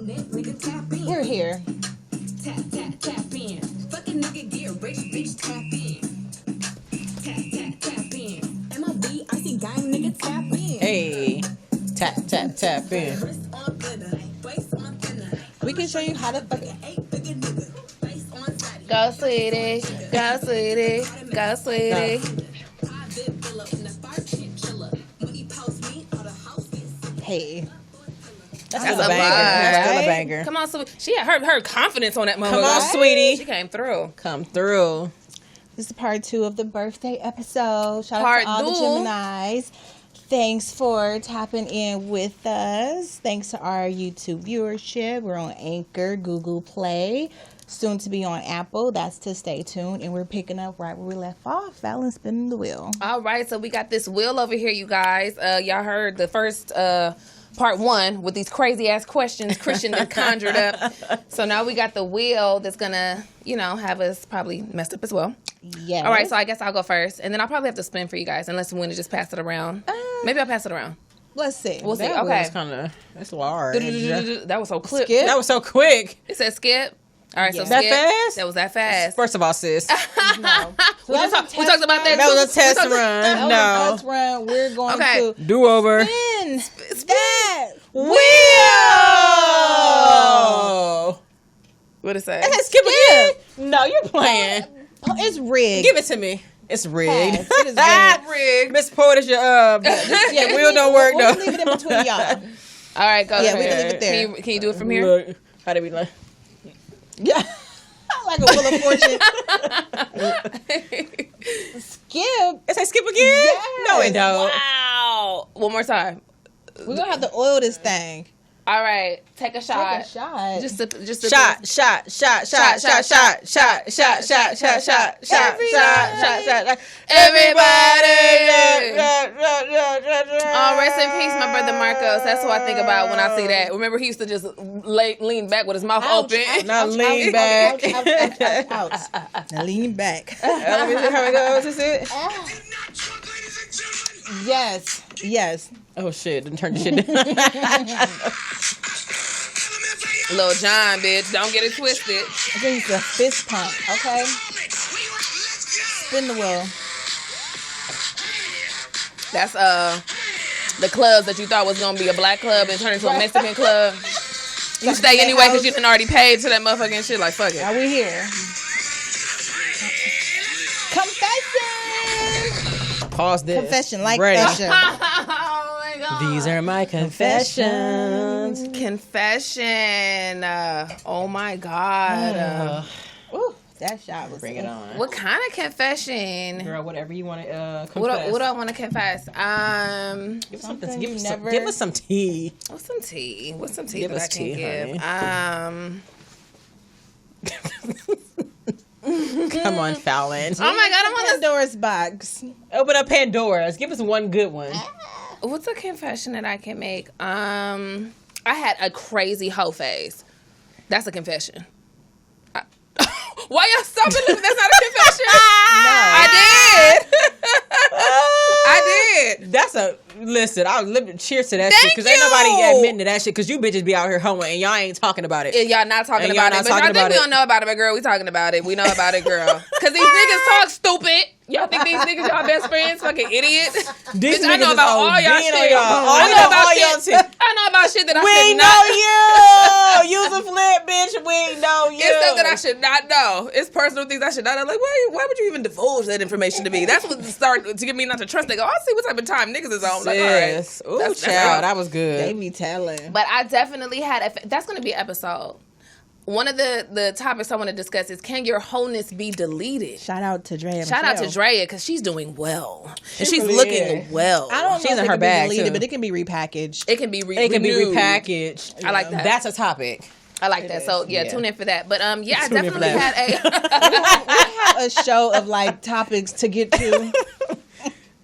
We're here. Tap, tap, tap in. Fucking nigga get rich, bitch, tap in. Tap, tap, tap in. MLB, I see gang nigga tap in. Hey. Tap, tap, tap in. Wrist on glitter, waist on thinner. We can show you how to fucking... 8-figure nigga, face on fatty. Go, sweetie. Go, sweetie. Go, sweetie. Private villa in the first chinchilla. When he post me, all the houses. Hey. That's That's still a a banger. vibe. That's still a Right? banger. Come on, sweetie. She had her confidence on that moment. Come on, Right? sweetie. She came through. Come through. This is part 2 of the birthday episode. Shout Part out to all two. the Geminis. Thanks for tapping in with us. Thanks to our YouTube viewership. We're on Anchor, Google Play, soon to be on Apple. That's to stay tuned. And we're picking up right where we left off. Fallon spinning the wheel. All right, so we got this wheel over here, you guys. Y'all heard the first part 1 with these crazy ass questions Christian done conjured up. So now we got the wheel that's gonna, have us probably messed up as well. Yes. All right, so I guess I'll go first, and then I'll probably have to spin for you guys, unless you want to just pass it around. Maybe I'll pass it around. Let's see. We'll see. That Okay. was kind of, that's large. That was so quick. Skip. That was so quick. It said skip. All right, so Yeah. skip. That fast? That was that fast. First of all, sis. No. We talked about that. That too. was a test We talked- run. That was No. a test run. We're going Okay. to Do over. spin that Wheel! What it say? It said skip again? No, you're playing. It's rigged. Give it to me. It's rigged. Pass. It is rigged. Rigged. Miss Porter's your Yeah, wheel don't work we'll though. leave it in between y'all. All right, go. Yeah, we ahead. can leave it there. Can you do it from here? Look, how did we like? Yeah. Like a Wheel of Fortune. Skip. It say skip again? Yes. No, it don't. Wow. One more time. We're going to have to oil this thing. All right, take a shot. Take a shot. Just a Shot. Everybody. Oh, rest in peace, my brother Marcos. That's what I think about when I see that. Remember, he used to just lean back with his mouth Ouch, open. ouch, Now ouch, lean ouch, back. ouch, ouch, ouch, ouch. Now lean back. Let me see how it goes. Is it? Yes. Yes. Oh shit! Didn't turn the shit down. Lil John, bitch. Don't get it twisted. I think it's a fist pump. Okay. Spin the wheel. That's the clubs that you thought was gonna be a black club and turned into a Mexican club. You stay anyway because you done already paid to that motherfucking shit. Like fuck it. Are we here? Confession. Pause this. Confession. Like Ready. that shit. Oh my god. These are my confessions. Confession. Oh my god. Ooh, that shot was Bring it on. What kind of confession? Girl, whatever you want to confess. What do I want to confess? Give us something. Something Give you us, never- give us some tea. What's some tea? What's some tea Give that us I can tea, give? Come on, Fallon. Oh my god, I'm on this. Pandora's box. Open up Pandora's. Give us one good one. What's a confession that I can make? I had a crazy hoe phase. That's a confession. Why y'all stopping? That's not a confession. No. I did. I did. That's a listen. I'll cheers to that shit Thank because ain't nobody you. admitting to that shit because you bitches be out here hoeing and y'all ain't talking about it. And y'all not talking And y'all about not it, but talking y'all think about we it. don't know about it, but girl, we talking about it. We know about it, girl. Because these niggas talk stupid. Y'all think these niggas y'all best friends? Fucking idiots. These Bitch, I know niggas about is all y'all ODing on shit. y'all. I We know know about all y'all shit. shit. I know about shit that I We should know not. you. Use a flip, bitch. We know you. It's stuff that I should not know. It's personal things I should not know. Like, why would you even divulge that information to me? That's what started to get me not to trust. They go, I'll see what type of time niggas is on. Like, all right. Yes. Ooh, That's child, all. that was good. They be telling. But I definitely had that's going to be an episode. One of the topics I want to discuss is, can your wholeness be deleted? Shout out to Drea. Shout out to Michelle. Drea because she's doing well. And she's really looking is. well. I don't She's know if in it her can bag, be deleted, too. but it can be repackaged. It can be It can be renewed. repackaged. I like that. That's a topic. I like that. So yeah, Yeah. tune in for that. But yeah, I Tune in for definitely that. had a We have a show of like topics to get to.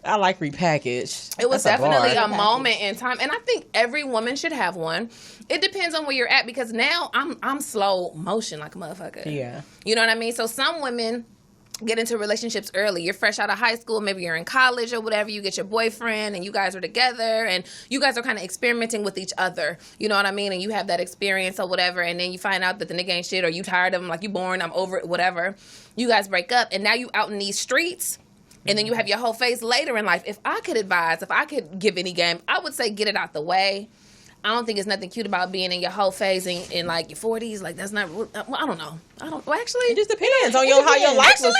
I like repackaged. It was That's a definitely bar. a moment in time, and I think every woman should have one. It depends on where you're at because now I'm slow motion like a motherfucker. Yeah. You know what I mean? So some women get into relationships early. You're fresh out of high school, maybe you're in college or whatever, you get your boyfriend and you guys are together and you guys are kind of experimenting with each other. You know what I mean? And you have that experience or whatever, and then you find out that the nigga ain't shit, or you tired of him, like, you boring, I'm over it, whatever. You guys break up and now you out in these streets. And then you have your whole phase later in life. If I could advise, if I could give any game, I would say get it out the way. I don't think it's nothing cute about being in your whole phase in like your 40s. Like, that's not, well, I don't know. Well, actually, It just depends on how your life Actually, was.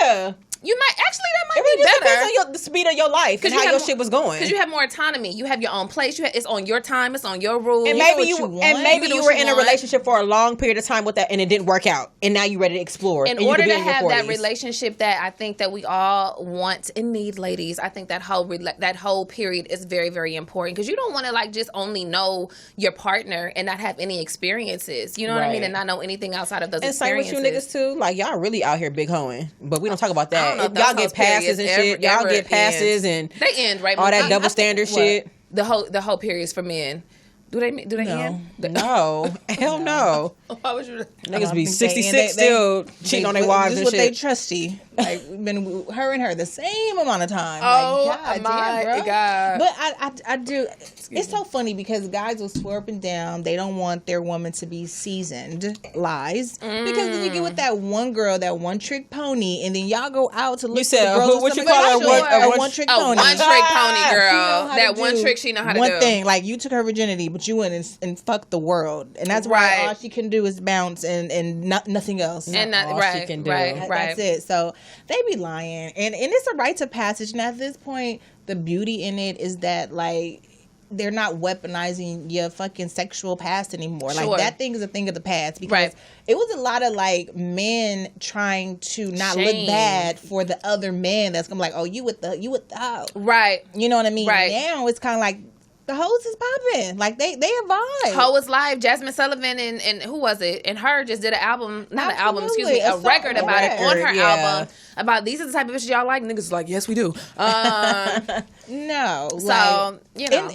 Yeah. you might, actually, that might It really be just better. depends on the speed of your life and you how have your more- shit was going. Because you have more autonomy. You have your own place. It's on your time. It's on your rules. And know maybe what you you want. and maybe You know you what were you in a want. relationship for a long period of time with that, and it didn't work out, and now you're ready to explore. In and you order could be to in your have that 40s. relationship that I think that we all want and need, ladies, I think that whole period is very, very important, because you don't want to like just only know your partner and not have any experiences. You know what I mean? Right. And not know anything outside of those And same with experiences. you niggas too. Like, y'all really out here big hoeing, but we don't talk about I that. don't know if If those y'all get whole passes periods and shit. ever Y'all get passes end. and They end, right? all that I- double I standard think- shit. The whole periods for men. Do they No. end? No, hell no. Why would you? Niggas be think they- 66 still cheating on their wives This and is what they shit. trusty. Like, been her and her the same amount of time. Oh, like, my damn, bro. God. But I do. It's so funny because guys will swear up and down they don't want their woman to be seasoned. Lies. Because then you get with that one girl, that one trick pony, and then y'all go out to look You for said, the girls. what you with call her? something special. A A one- one trick Oh, pony. one trick pony She know girl. how That to one do trick she know how to one do. thing. Like, you took her virginity, but you went and fucked the world, and that's why Right. all she can do is bounce and nothing else. And not, all she right, can do. right, That- right. That's it. So they be lying, and it's a rite of passage. And at this point, the beauty in it is that, like, they're not weaponizing your fucking sexual past anymore. Sure. Like, that thing is a thing of the past, because Right. it was a lot of like men trying to not Shame. look bad for the other man that's gonna be like, oh, you with the hoe. Right. You know what I mean? Right. Now it's kind of like the hoes is popping. Like, they evolve. Ho is live. Jasmine Sullivan and who was it? And her just did an album, not an album, excuse me, Absolutely. a record about it on her record, yeah. album. About these are the type of bitches y'all like. Niggas is like, yes, we do. No, So, you know.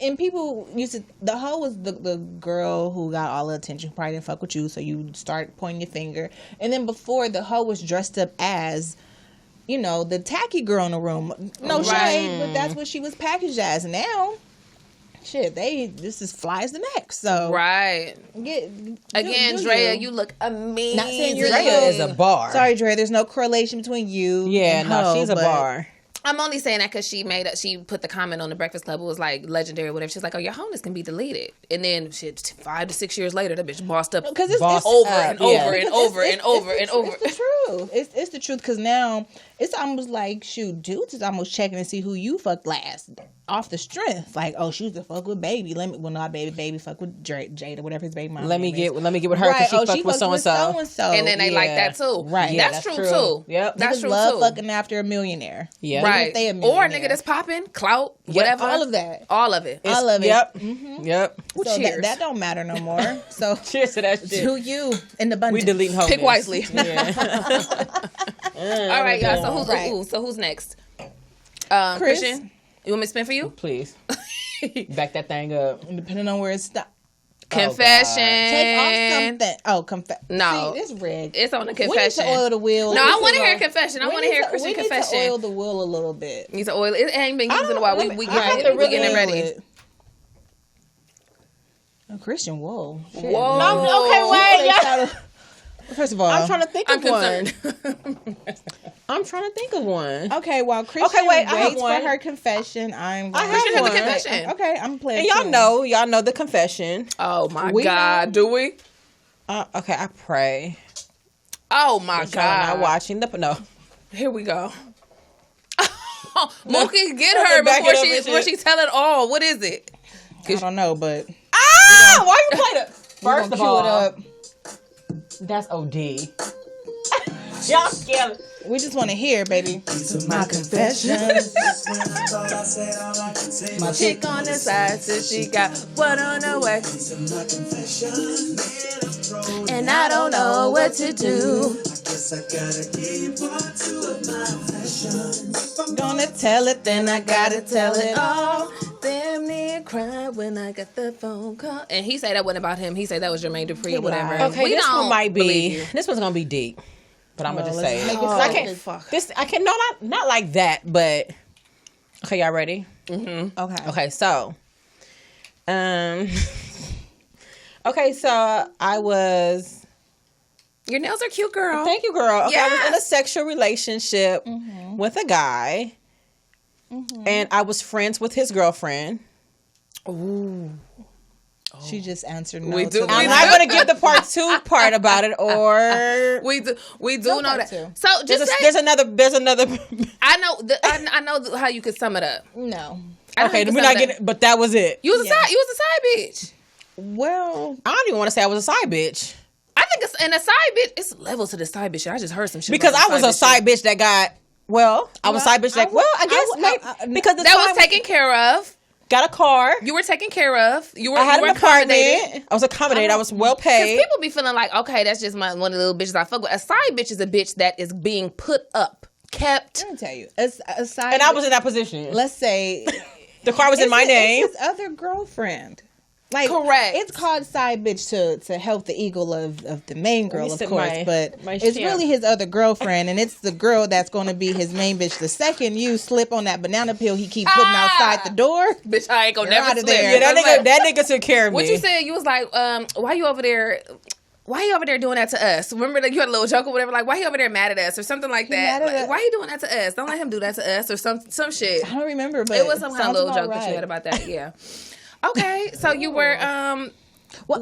and people used to. The hoe was the girl who got all the attention, probably didn't fuck with you, so you start pointing your finger. And then before, the hoe was dressed up as, you know, the tacky girl in the room. No Right. shade, but that's what she was packaged as. And now, shit, this is fly as the next. So Right. Again, do Drea, you. you look amazing. Not saying you're Drea good. is a bar. Sorry, Dre. There's no correlation between you. Yeah, and no, hoe, she's a but bar. I'm only saying that because she put the comment on the Breakfast Club. It was like legendary or whatever. She's like, oh, your wholeness can be deleted. And then shit, 5 to 6 years later, that bitch bossed up Because it's Boss over up, and yeah. over and Because over it's- and over it's and the over. It's the truth. It's the truth, because now it's almost like, shoot, dudes is almost checking to see who you fucked last off the strength. Like, oh, she was to fuck with baby. Not baby, fuck with Jada, whatever his baby mom. Let me name get is. with her because Right. she fucked with so and so. so-and-so. And then they like Yeah. that too. Right. Yeah, That's, that's true true. too. Yep. That's Niggas true love too. fucking after a millionaire. Yeah. Even Right. if they a Or a millionaire. nigga that's popping, clout, whatever. all of that. All of it. All of it. Yep. Yep. So Cheers. that don't matter no more. So Cheers to that shit. to you in the We abundance. deleting homies. Pick wisely. Yeah. All right, y'all. So who's Right. so who's next? Chris? Christian, you want me to spin for you? Please. Back that thing up. Depending on where it stops. Confession. Take off something. Oh, No. See, it's rigged. It's on the We need confession. to oil the wheel. No, We I need want to hear uh, confession. I we want to need hear Christian we need confession. to oil the wheel a little bit. He's an oil. It ain't been used in a while. We I have to getting really it ready. oil it. Oh, Christian, whoa. Shit, Whoa. man. Okay, wait. Yeah. First of all, I'm trying to think I'm of one. concerned. I'm trying to think of one. Okay, while Christian wait, I have waits one. for her confession, I'm I going have Christian has a one. confession. Okay, I'm playing. And y'all know the confession. Oh my We God. Do we? Okay, I pray. Oh my But y'all not God. watching the no. Here we go. Mookie, get her Back before it up she and before shit. she tell it all. What is it? I don't know, but Ah! Why you play that? we're First gonna of cue all, it up. that's OD. Y'all scared. We just want to hear, baby. My confession. My chick on the side says she got what on her way, and I don't know what to do. Gonna tell it, then I gotta tell it all. Damn near cried when I got the phone call. And he said that wasn't about him. He said that was Jermaine Dupri or whatever. lied. Okay, We this don't one might believe be. you. This one's gonna be deep. but I'm gonna just Well, say let's it. make it 'Cause I so. can't. Fuck. This I can not like that, but okay, y'all ready? Okay. Okay, so, okay, so I was. Your nails are cute, girl. Thank you, girl. Okay, I was in a Yes. sexual relationship with a guy, and I was friends with his girlfriend. She just answered no. We to do- the I'm we last- not gonna give the part 2 part about it, or We do Go know back that. to. So just say, there's another. I know how you could sum it up. No. I know how Okay, you could we're sum not it up. getting. But that was it. You was Yeah. a side bitch. Well, I don't even want to say I was a side bitch I think it's and a side bitch. It's levels to the side bitch shit. I just heard some shit because about I was a side bitch that got. Well, I was a side bitch that. I guess maybe because the that was time taken care of. got a car. You were taken care of. You were. I had you were an accommodated. apartment. I was accommodated. I was well Because paid. people be feeling like, okay, that's just one of the little bitches I fuck with. A side bitch is a bitch that is being put up, kept. let me tell you, a side. And I was in that position. Let's say The car was in my name. It's his other girlfriend. Like, Correct. It's called side bitch to help the ego of the main girl, of sit course. my- But my it's shit. really his other girlfriend, and it's the girl that's going to be his main bitch. The second you slip on that banana peel he keep putting outside the door, Bitch, I ain't gonna You're never outta slip. there. Yeah, That's that nigga took care of me. What you said? You was like, why you over there? Why you over there doing that to us? Remember that you had a little joke or whatever, like why he over there mad at us or something like that. mad at Like, us. why you doing that to us? Don't let him do that to us or some shit. I don't remember, but It was some kind of sounds little about joke that you right. had about that. Yeah. Okay, so you were Would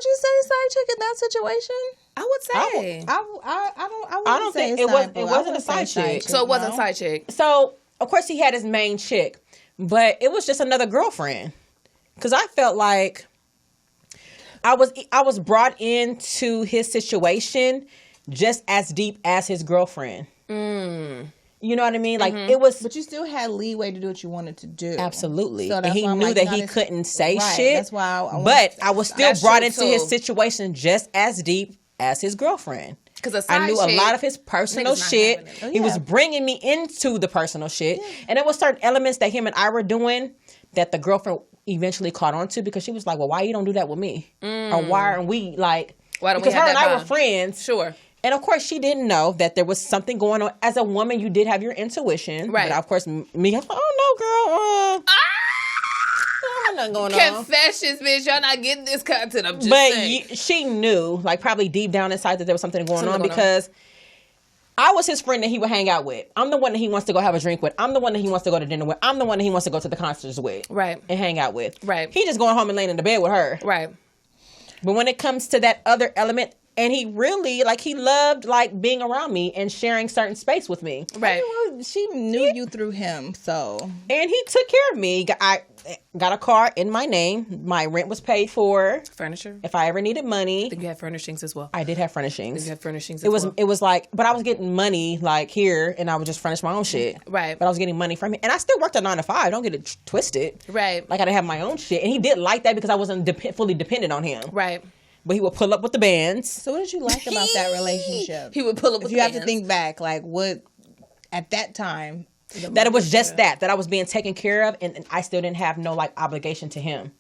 you say side chick in that situation? I would say. I don't say think a it was- side it boo. I wasn't wouldn't a side say chick. So it wasn't no. side chick. So of course he had his main chick, but it was just another girlfriend. Because I felt like I was brought into his situation just as deep as his girlfriend. You know what I mean? Like it was But you still had leeway to do what you wanted to do. absolutely, So and that's he why I'm knew like, that not he as- couldn't say Right, shit. that's why I but I was still That's brought true, into his too. situation just as deep as his girlfriend. Because a side I knew a chick, lot of his personal niggas not shit. having it. Oh, He was yeah. bringing me into the personal shit. And there was certain elements that him and I were doing that the girlfriend eventually caught on to because she was like, well, why you don't do that with me? Or why aren't we like, Why don't we because have her and that I were bond? friends. Sure. And of course, she didn't know that there was something going on. As a woman, you did have your intuition. Right. But of course, me, I was like, oh, no, girl. Nothing going on. Confessions, bitch. Y'all not getting this content. I'm just But saying. she knew, like probably deep down inside, that there was something going Something on going on. because I was his friend that he would hang out with. I'm the one that he wants to go have a drink with. I'm the one that he wants to go to dinner with. I'm the one that he wants to go to the concerts with. Right. And hang out with. Right. He just going home and laying in the bed with her. Right. But when it comes to that other element, and he really, like, he loved, like, being around me and sharing certain space with me. Right. Well, she knew you through him, so And he took care of me. I got a car in my name. My rent was paid for. Furniture. If I ever needed money, I think you had furnishings as well. I did have furnishings. You had furnishings as It was well. it was like, but I was getting money like here, and I would just furnish my own shit. Right. But I was getting money from him, and I still worked a 9 to 5. Don't get it twisted. Right. Like I didn't have my own shit, and he did like that because I wasn't fully dependent on him. Right. But he would pull up with the bands. So what did you like about that relationship? He would pull up If with you the have to bands. think back, like what at that time. That it was just that I was being taken care of, and I still didn't have no like obligation to him.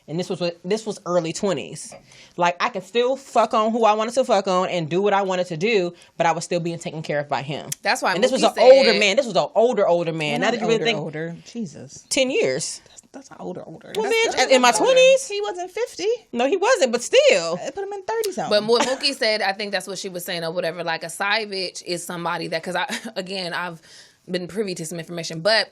And this was early 20s. Like I could still fuck on who I wanted to fuck on and do what I wanted to do, but I was still being taken care of by him. That's why And this was Mookie an said- older man. This was an older man. Now that you really think, older, Jesus, 10 years. that's not older. Well, That's- bitch, in my 20s? he wasn't 50. No, he wasn't, but still. It put him in 30 something. But what Mookie said, I think that's what she was saying or whatever. Like a side bitch is somebody that, because I've been privy to some information, but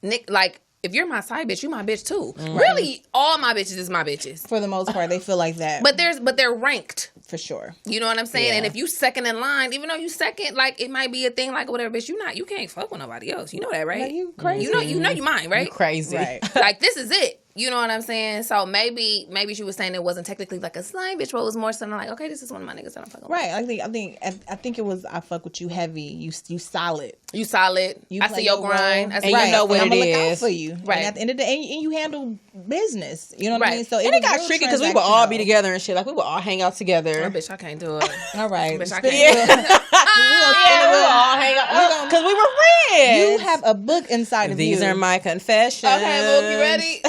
Nick, like if you're my side bitch, you my bitch too. Really, all my bitches is my bitches. for the most part, they feel like that. But they're ranked. for sure. You know what I'm saying? Yeah. And if you second in line, even though you second, like it might be a thing like whatever, bitch, you can't fuck with nobody else. You know that, right? Like, you crazy. You know you mine, right? You crazy. Right. Like this is it. You know what I'm saying? So maybe she was saying it wasn't technically like a side bitch, but it was more something like, okay, this is one of my niggas that I'm fucking with. Right. I think it was I fuck with you heavy. You solid. You solid. You I play see your your grind. role. I see And your you know what and it I'ma look out is. for you. Right. And at the end of the day, and you handle business. You know what I Right. mean? So And it was got real tricky because we would all be transactional. together and shit. Like we would all hang out Oh, together. bitch, I can't do it. All right. Bitch, I Spin can't. it. We gonna Yeah, we would all hang out because we were friends. You have a book inside of you. These are my confessions. Okay, Mookie, you ready?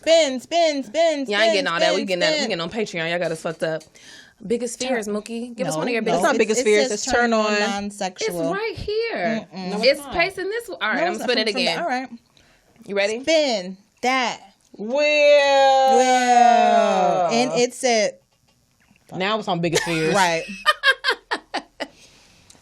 spin. Y'all ain't getting all that. We getting on Patreon. Y'all got us fucked up. Biggest fears, Mookie. Give us one of your No, biggest not fears. biggest fears. says It's turn on. It's non-sexual. right here. No, It's not. pacing this way. All right, No, I'm it's spinning from again. All right. You ready? Spin that. Well, And it said, now it's on biggest fears. right.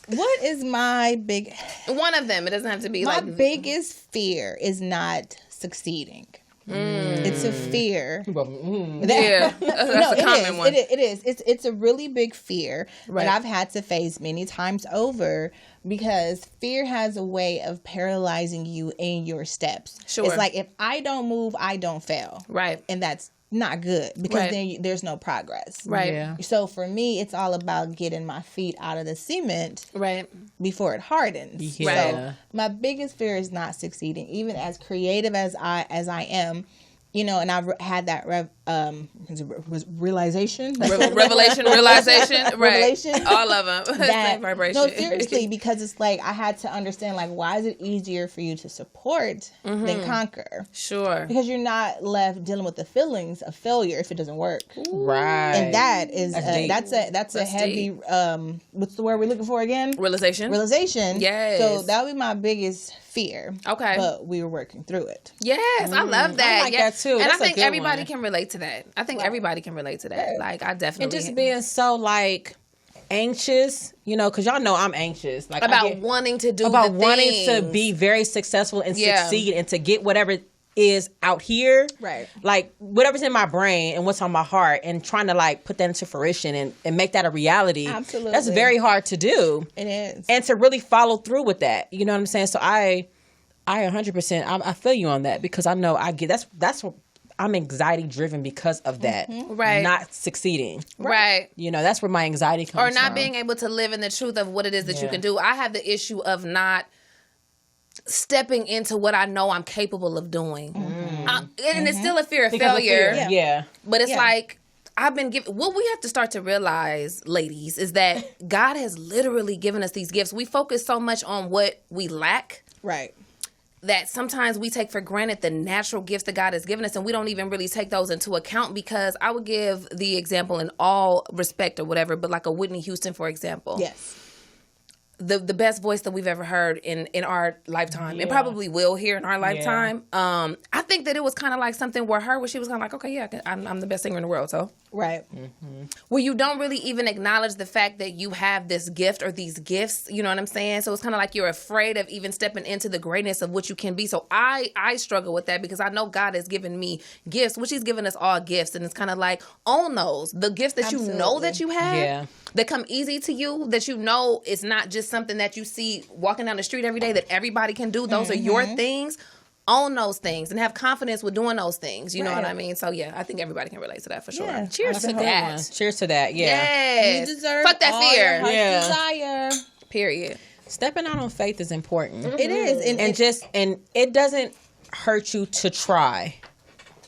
What is my big... One of them. It doesn't have to be My like biggest fear is not succeeding. It's a fear. Yeah, that's a common one. It is. It's a really big fear Right. that I've had to face many times over because fear has a way of paralyzing you in your steps. Sure. It's like if I don't move, I don't fail. Right. And that's not good because Right. then there's no progress. Right. Yeah. So for me, it's all about getting my feet out of the cement Right. before it hardens. Yeah. So my biggest fear is not succeeding, even as creative as I am. You know, and I've had that realization. Revelation, realization, right? Revelation. All of them. That, Same vibration. no, seriously, because it's like I had to understand, like, why is it easier for you to support than conquer? Sure. Because you're not left dealing with the feelings of failure if it doesn't work. Right. And that is deep. that's a heavy deep. what's the word we're looking for again? Realization. Realization. Yes. So that would be my biggest fear. Okay. But we were working through it. Yes, I love that. I like Yeah. that too. And That's I a think good everybody one. can relate to that. I think everybody can relate to that. Like, I definitely. And just being so like anxious, you know, because y'all know I'm anxious. Like I about get- wanting to do about the wanting to things. be very successful and Yeah. succeed and to get whatever is out here, Right. Like whatever's in my brain and what's on my heart, and trying to like put that into fruition and make that a reality. Absolutely. That's very hard to do, It is. and to really follow through with that. You know what I'm saying? So I 100%. I feel you on that because I know I get that's what I'm anxiety driven because of that. Right. Not succeeding. Right. You know, that's where my anxiety comes Or not from. being able to live in the truth of what it is that you Yeah. can do. I have the issue of not stepping into what I know I'm capable of doing. And it's still a fear of Because of failure. fear. Yeah. But it's Yeah. like I've been given. What we have to start to realize, ladies, is that God has literally given us these gifts. We focus so much on what we lack Right. that sometimes we take for granted the natural gifts that God has given us, and we don't even really take those into account. Because I would give the example in all respect or whatever, but like a Whitney Houston, for example. Yes. The best voice that we've ever heard in our lifetime, and probably will hear in our lifetime. I think that it was kind of like something where she was kind of like, okay, yeah, I'm the best singer in the world, so. Right. Where you don't really even acknowledge the fact that you have this gift or these gifts, you know what I'm saying? So it's kind of like you're afraid of even stepping into the greatness of what you can be. So I struggle with that because I know God has given me gifts, which he's given us all gifts. And it's kind of like, own those. The gifts that you know that you have, Yeah. that come easy to you, that you know it's not just something that you see walking down the street every day that everybody can do. Those are your things. Own those things and have confidence with doing those things. You know what I mean? So yeah, I think everybody can relate to that for sure. Yeah. Cheers to that. Cheers to that. Yeah. Yes. You deserve Fuck that all fear. your heart's Yeah. desire. Period. Stepping out on faith is important. It is. And it doesn't hurt you to try.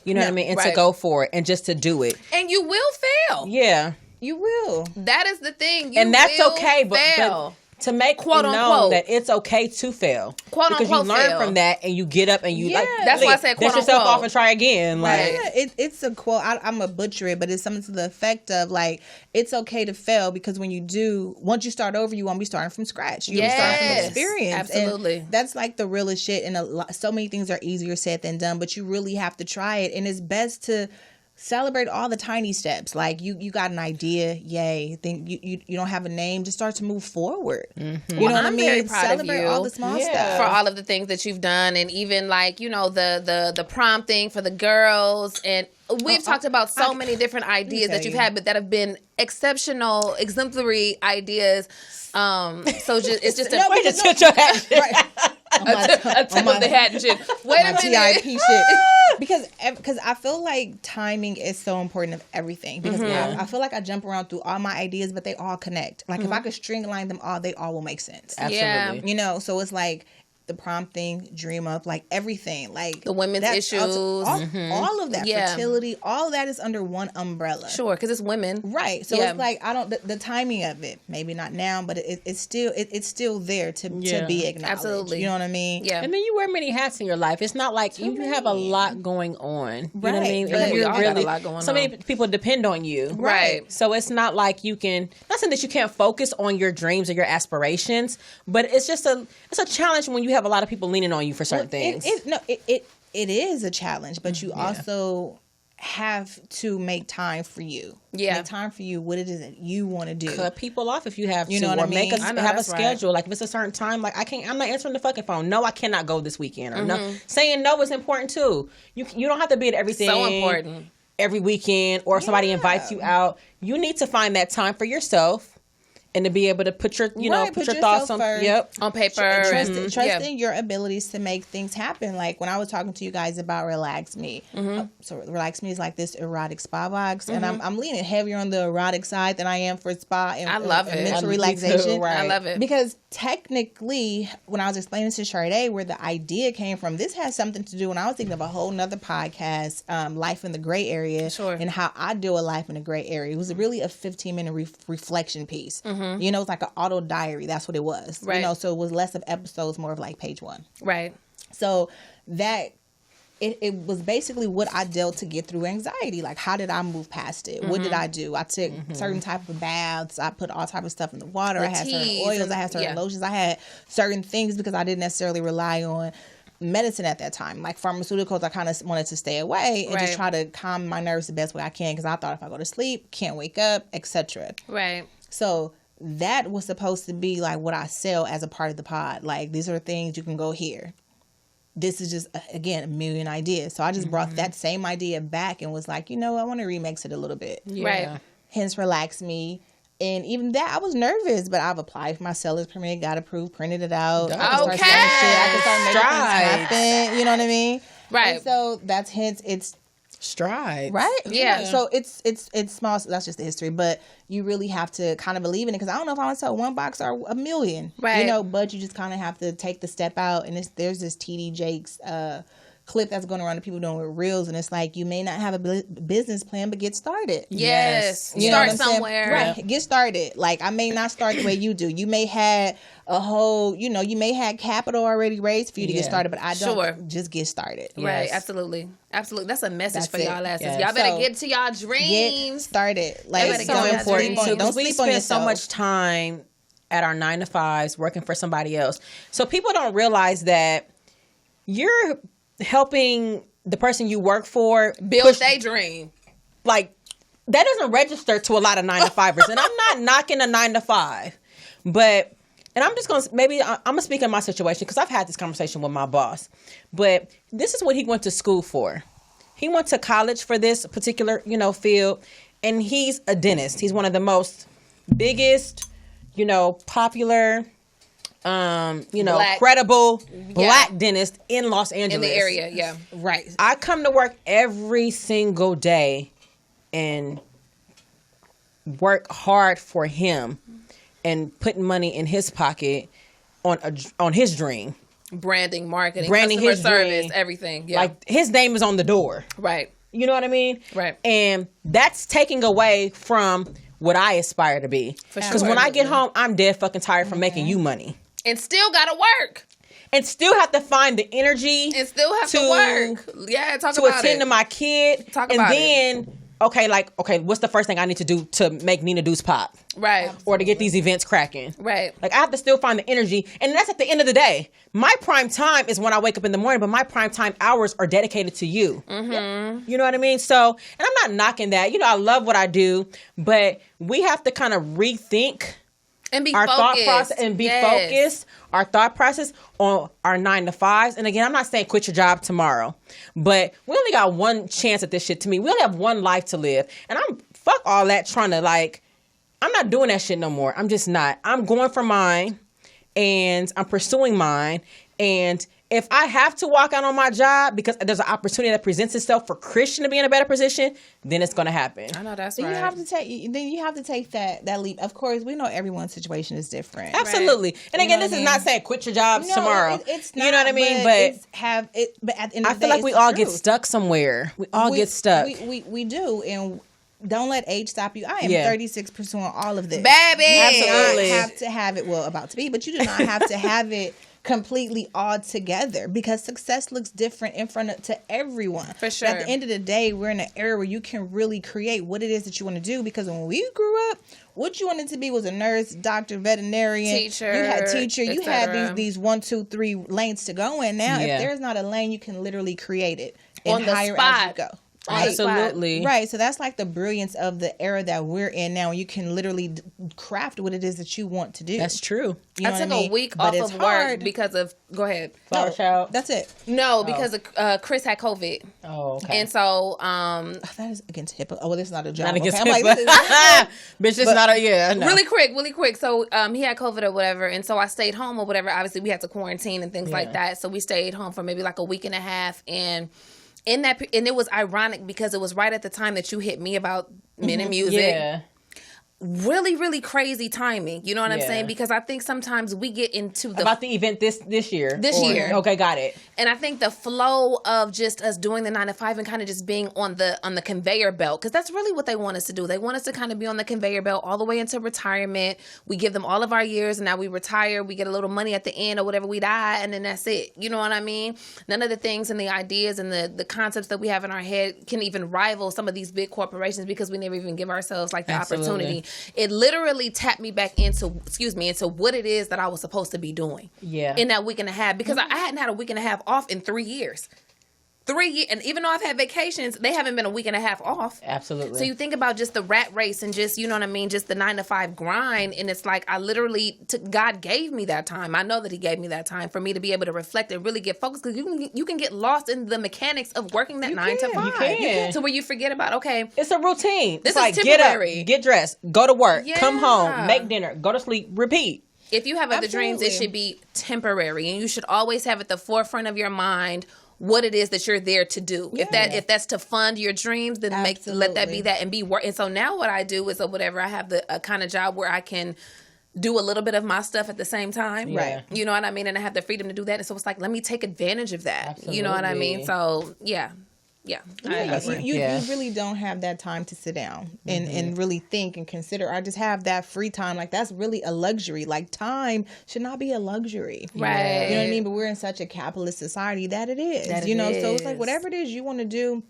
You know what I mean? And right. to go for it and just to do it. And you will fail. Yeah. you will. That is the thing. You And that's will okay, but fail. to make Quote, it known unquote. that it's okay to fail. Quote, because unquote, you learn fail. from that and you get up and you like That's why I said, quote, dust yourself unquote. off and try again. Like Yeah, it's a quote. I'm a butcher it, but it's something to the effect of like, it's okay to fail because when you do, once you start over, you won't be starting from scratch. You'll be starting from Yes, experience. absolutely. And that's like the realest shit. And so many things are easier said than done, but you really have to try it. And it's best to celebrate all the tiny steps. Like you got an idea, yay. Then you don't have a name, just start to move forward. You know what I I'm mean? very proud of Celebrate you. all the small stuff. for all of the things that you've done, and even like the prom thing for the girls, and we've talked about so many different ideas tell that you've you. had, but that have been exceptional, exemplary ideas. So it's just a wait, just put your hat. a tip of the hat and shit. Wait a my minute. TIP shit. Because I feel like timing is so important of everything. Because I feel like I jump around through all my ideas, but they all connect. Like if I could string line them all, they all will make sense. Absolutely. You know, so it's like the prom thing, dream up, like everything, like The women's that's issues. all of that, Yeah. fertility, all of that is under one umbrella. Sure, because it's women. Right. So Yeah. it's like I don't the timing of it, maybe not now, but it's still there to be acknowledged. Absolutely. You know what I mean? Yeah. And then you wear many hats in your life. It's not like you have a lot going on. You know what I Right. mean? Yeah, And we you're all got a lot going so many people depend on you. Right. So it's not like you can, not saying that you can't focus on your dreams or your aspirations, but it's just it's a challenge when you have a lot of people leaning on you for certain things. It is a challenge, but you also have to make time for you. Yeah. Make time for you, what it is that you want to do. Cut people off if you have to, You know what or I mean? make us I know, have a that's right. schedule. Like if it's a certain time, like I'm not answering the fucking phone. No, I cannot go this weekend. Or no, saying no is important too. You don't have to be at everything. So important. Every weekend, or if somebody invites you out, you need to find that time for yourself. And to be able to put your, put your thoughts on, On paper. Trusting your abilities to make things happen. Like when I was talking to you guys about Relax Me. So Relax Me is like this erotic spa box. And I'm leaning heavier on the erotic side than I am for spa and, I love and it. mental Me too, relaxation. right. I love it. Because technically, when I was explaining to Sade where the idea came from, this has something to do, and I was thinking of a whole nother podcast, Life in the Gray Area, Sure. and how I do a life in the gray area. It was really a 15-minute reflection piece. It's like an auto diary. That's what it was. Right. So it was less of episodes, more of like page one. Right. So that it was basically what I dealt to get through anxiety. Like, how did I move past it? What did I do? I took certain type of baths. I put all type of stuff in the water. I had certain teas oils. and- I had certain yeah. lotions. I had certain things because I didn't necessarily rely on medicine at that time. Like pharmaceuticals, I kind of wanted to stay away and just Right. try to calm my nerves the best way I can, because I thought if I go to sleep, can't wake up, etc. Right. So that was supposed to be like what I sell as a part of the pod. Like, these are things you can go here. This is just, again, a million ideas. So I just brought that same idea back and was like, I want to remix it a little bit. Right. Hence Relax Me. And even that, I was nervous, but I've applied for my seller's permit, got approved, printed it out. I can start Okay. selling shit. I can start making Strides. things happen. You know what I mean? Right. And so that's hence it's Strides. right. Yeah. So it's small. So that's just the history, but you really have to kind of believe in it, because I don't know if I want to sell one box or a million. Right. But you just kind of have to take the step out. And there's this TD Jakes clip that's going around that people doing with reels, and it's like, you may not have a business plan, but get started. Yes. You know what Start I'm saying? somewhere. Right. Get started. Like, I may not start the way you do. You may have a whole, you may have capital already raised for you to get started, but I don't. Sure. Just get started. Right. Yes. Absolutely. Absolutely. That's a message That's for it. y'all asses. Yes. Y'all better So, get to y'all Get dreams. started. Like, better It's get so on that important dream. too, Don't because we sleep on spend so yourself. much time at our 9 to 5s working for somebody else. So people don't realize that you're helping the person you work for Build push, their dream. like, that doesn't register to a lot of 9 to 5ers. And I'm not knocking a 9 to 5, but, and I'm just going to, maybe I'm going to speak on my situation, because I've had this conversation with my boss, but this is what he went to school for. He went to college for this particular, field, and he's a dentist. He's one of the most biggest, popular, credible black dentist in Los Angeles. In the area, yeah. right. I come to work every single day and work hard for him and putting money in his pocket on his dream. Branding, marketing, Branding customer his service, dream. everything. Yeah. Like, his name is on the door. right. You know what I mean? Right. And that's taking away from what I aspire to be. For Because sure. when I get home, I'm dead fucking tired from making you money. And still gotta work. And still have to find the energy And still have to work. Yeah, talk to about attend it. to my kid. Talk and about then, okay, what's the first thing I need to do to make Nina Deuce pop? Right. Or to get these events cracking? Right. Like, I have to still find the energy. And that's at the end of the day. My prime time is when I wake up in the morning, but my prime time hours are dedicated to you. Mm-hmm. You know what I mean? So, and I'm not knocking that. I love what I do, but we have to kind of rethink And be our focused. thought process and be Yes. focused, our thought process on our 9 to 5s. And again, I'm not saying quit your job tomorrow, but we only got one chance at this shit. To me, we only have one life to live, and fuck all that trying to, like, I'm not doing that shit no more. I'm just not. I'm going for mine, and I'm pursuing mine, and if I have to walk out on my job because there's an opportunity that presents itself for Christian to be in a better position, then it's going to happen. I know that's Then right. you have to take that leap. Of course, we know everyone's situation is different. Absolutely. And again, know this what is I not mean? saying quit your job No, tomorrow. It's you know what I mean? But at the end of I the feel day, like we it's the all get truth. stuck somewhere. We all get stuck. We do, and don't let age stop you. I am Yeah. 36% on all of this. Baby. You do Absolutely. not have to have it. Well, about to be, but you do not have to have it completely all together because success looks different in front of to everyone. For sure. But at the end of the day, we're in an era where you can really create what it is that you want to do. Because when we grew up, what you wanted to be was a nurse, doctor, veterinarian, Teacher, You had teacher. You had etc. these 1, 2, 3 lanes to go in. Now, Yeah. if there's not a lane, you can literally create it and On the hire spot. as you go. On the spot. Absolutely. Right. So that's like the brilliance of the era that we're in now. You can literally craft what it is that you want to do. That's true. You know I what took mean? a week But off it's of work hard. because of. Go ahead. Flower child. That's it. No, because of Chris had COVID, Oh, okay. and so Oh, that is against HIPAA. Oh, well, this is not a job. Not against okay? I'm HIPAA. like, this is, Bitch, it's not a, yeah, no. really quick. So he had COVID or whatever, and so I stayed home or whatever. Obviously, we had to quarantine and things like Yeah. that. So we stayed home for maybe like a week and a half, and and it was ironic because it was right at the time that you hit me about men in music. Yeah. Really, really crazy timing. You know what I'm Yeah. saying? Because I think sometimes we get into the About the event this year. This year. Okay, got it. And I think the flow of just us doing the 9 to 5 and kind of just being on the conveyor belt, because that's really what they want us to do. They want us to kind of be on the conveyor belt all the way into retirement. We give them all of our years, and now we retire. We get a little money at the end or whatever, we die, and then that's it. You know what I mean? None of the things and the ideas and the concepts that we have in our head can even rival some of these big corporations because we never even give ourselves like the Absolutely. opportunity. It literally tapped me back into what it is that I was supposed to be doing. Yeah. In that week and a half, because I hadn't had a week and a half off in 3 years. 3 years, and even though I've had vacations, they haven't been a week and a half off. Absolutely. So you think about just the rat race and just, you know what I mean, just the 9 to 5 grind, and it's like I literally God gave me that time. I know that He gave me that time for me to be able to reflect and really get focused, because you can get lost in the mechanics of working that 9 to 5. You can. To where you forget about, okay, It's a routine. This it's is like temporary. get up, get dressed, go to work, come Yeah. home, make dinner, go to sleep, repeat. if you have other dreams, it Absolutely. should be temporary, and you should always have at the forefront of your mind what it is that you're there to do. If that's to fund your dreams, then let that be Absolutely. that and be work. And so now what I do is whatever, I have a kind of job where I can do a little bit of my stuff at the same time. Right. You know what I mean? And I have the freedom to do that. And so it's like, let me take advantage of that. You know what I mean? Absolutely. So yeah. You Yeah. really don't have that time to sit down and really think and consider. I just have that free time. Like, that's really a luxury. Like, time should not be a luxury. Right. You know what I mean? But we're in such a capitalist society that it is. That it you know, so it's is. like whatever it is you want to do,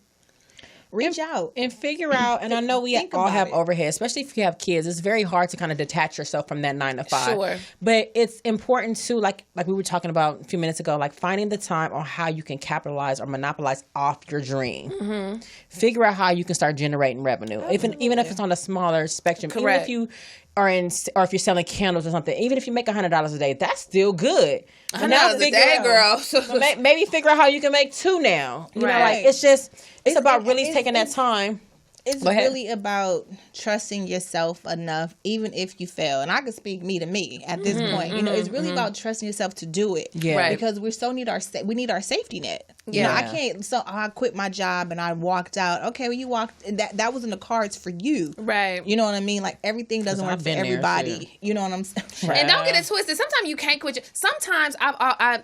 reach out. And figure out, and I know we Think all about have it. overhead, especially if you have kids. It's very hard to kind of detach yourself from that 9 to 5. Sure. But it's important to, like we were talking about a few minutes ago, like finding the time on how you can capitalize or monopolize off your dream. Mm-hmm. Figure out how you can start generating revenue, even if it's on a smaller spectrum. Correct. Even if you are or if you're selling candles or something, even if you make $100 a day, that's still good. But now $100 a figure day, out- girl. So maybe figure out how you can make 2 now. You know, Right. like it's about really it's- taking that time. It's Go ahead. really about trusting yourself enough, even if you fail. And I can speak me to me at this point. You know, it's really about trusting yourself to do it. Yeah. Right. Because we so need we need our safety net. You know, Yeah. I can't. So I quit my job and I walked out. Okay, well, you walked. That was in the cards for you. Right. You know what I mean? Like, everything doesn't work I've for been there, everybody. too. You know what I'm saying? And don't get it twisted. Sometimes you can't quit. Sometimes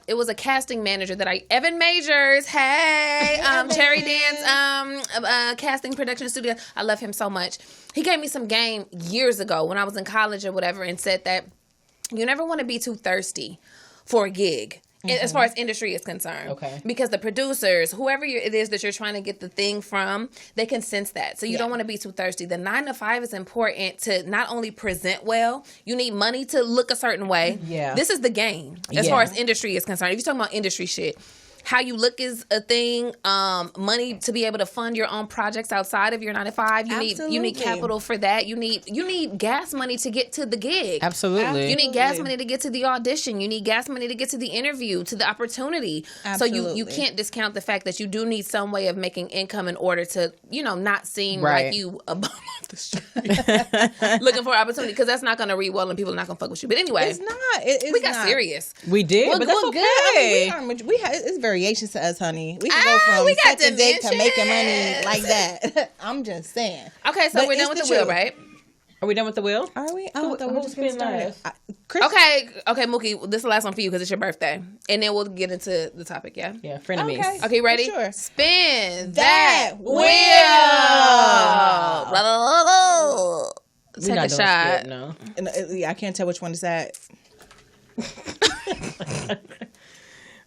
it was a casting manager that Evan Majors, hey, Cherry Dance, casting production studio. I love him so much. He gave me some game years ago when I was in college or whatever, and said that you never want to be too thirsty for a gig. As far as industry is concerned. Okay. Because the producers, whoever it is that you're trying to get the thing from, they can sense that. So you don't want to be too thirsty. The 9 to 5 is important to not only present well, you need money to look a certain way. Yeah. This is the game as Yeah. far as industry is concerned. If you're talking about industry shit, how you look is a thing. Money to be able to fund your own projects outside of your 9 to 5. You need Absolutely. capital for that. You need gas money to get to the gig. Absolutely. You need gas money to get to the audition. You need gas money to get to the interview, to the opportunity. So you Absolutely. can't discount the fact that you do need some way of making income in order to, not seem Right. like you a bum off the street. looking for opportunity because that's not gonna read well and people are not gonna fuck with you. But anyway, It's not. It's we got not. serious. We did, Well, but that's well, okay. good. I mean, we have it's variations to us, honey. We can go from we got sucking dick to making dimensions. money like that. I'm just saying. Okay, so But we're done it's with the the wheel, truth. right? Are we done with the wheel? Are we? Oh, I thought we were who's just getting been started. last? Chris, Okay, Mookie, this is the last one for you because it's your birthday, and then we'll get into the topic. Yeah. Yeah, frenemies. Okay. Okay, ready? Sure. Spin That that wheel. wheel. Blah, blah, blah, blah. We're Take not a doing shot. split, no. And, yeah, I can't tell which one is that.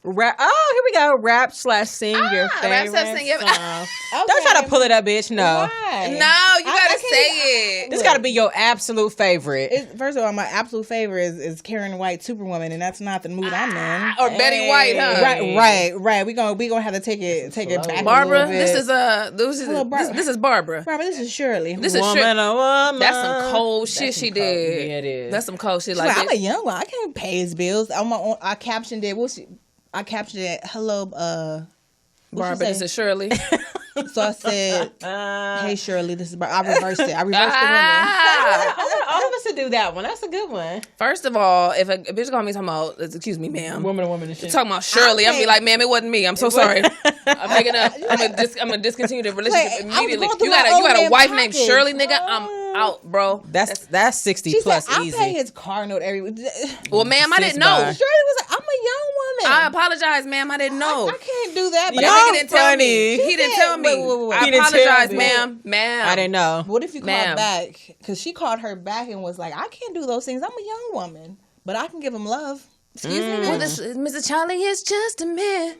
Rap. Oh, here we go. Rap/sing your rap favorite slash sing your- song. Don't try to pull it up, bitch. No. Why? No, you I gotta can't- say it. This got to be your absolute favorite. First of all, my absolute favorite is Karen White, Superwoman, and that's not the mood I'm in. Or Betty White, huh? Right. We gonna have to take it back. Barbara, a little bit. Hello, Barbara. this is Barbara. Barbara, this is Shirley. This is Woman, a woman. That's some cold shit she some did. cold- yeah, it is. That's some cold shit. She's like, Like, I'm a young one. I can't pay his bills. On my own, I captioned it. I captioned it. Hello, Barbara, say? this is Shirley. So I said, "Hey Shirley, this is." I reversed it. I reversed Ah. I want all of us to do that one. That's a good one. First of all, if a bitch call me talking about, excuse me, ma'am, Woman, a woman, and shit. talking about Shirley, I'm be like, ma'am, it wasn't me. I'm so sorry. I'm making up. I'm gonna discontinue the relationship Wait, I was immediately. going through You my got old a man wife named pockets. Shirley, nigga. I'm out, bro. That's 60 She plus said, "I easy. pay his car note every week." Well, ma'am, I Sis, didn't know. bye. Shirley was like, "I'm a young woman. I apologize, ma'am. I didn't know. I can't do that." But Y'all That nigga didn't tell me. funny. He didn't tell me. Wait. I He didn't tell apologize, me. ma'am. I didn't know. What if you called Ma'am. back? Because she called her back and was like, "I can't do those things. I'm a young woman, but I can give him love." Excuse me, Well, bitch. this Mr. Charlie is just a man.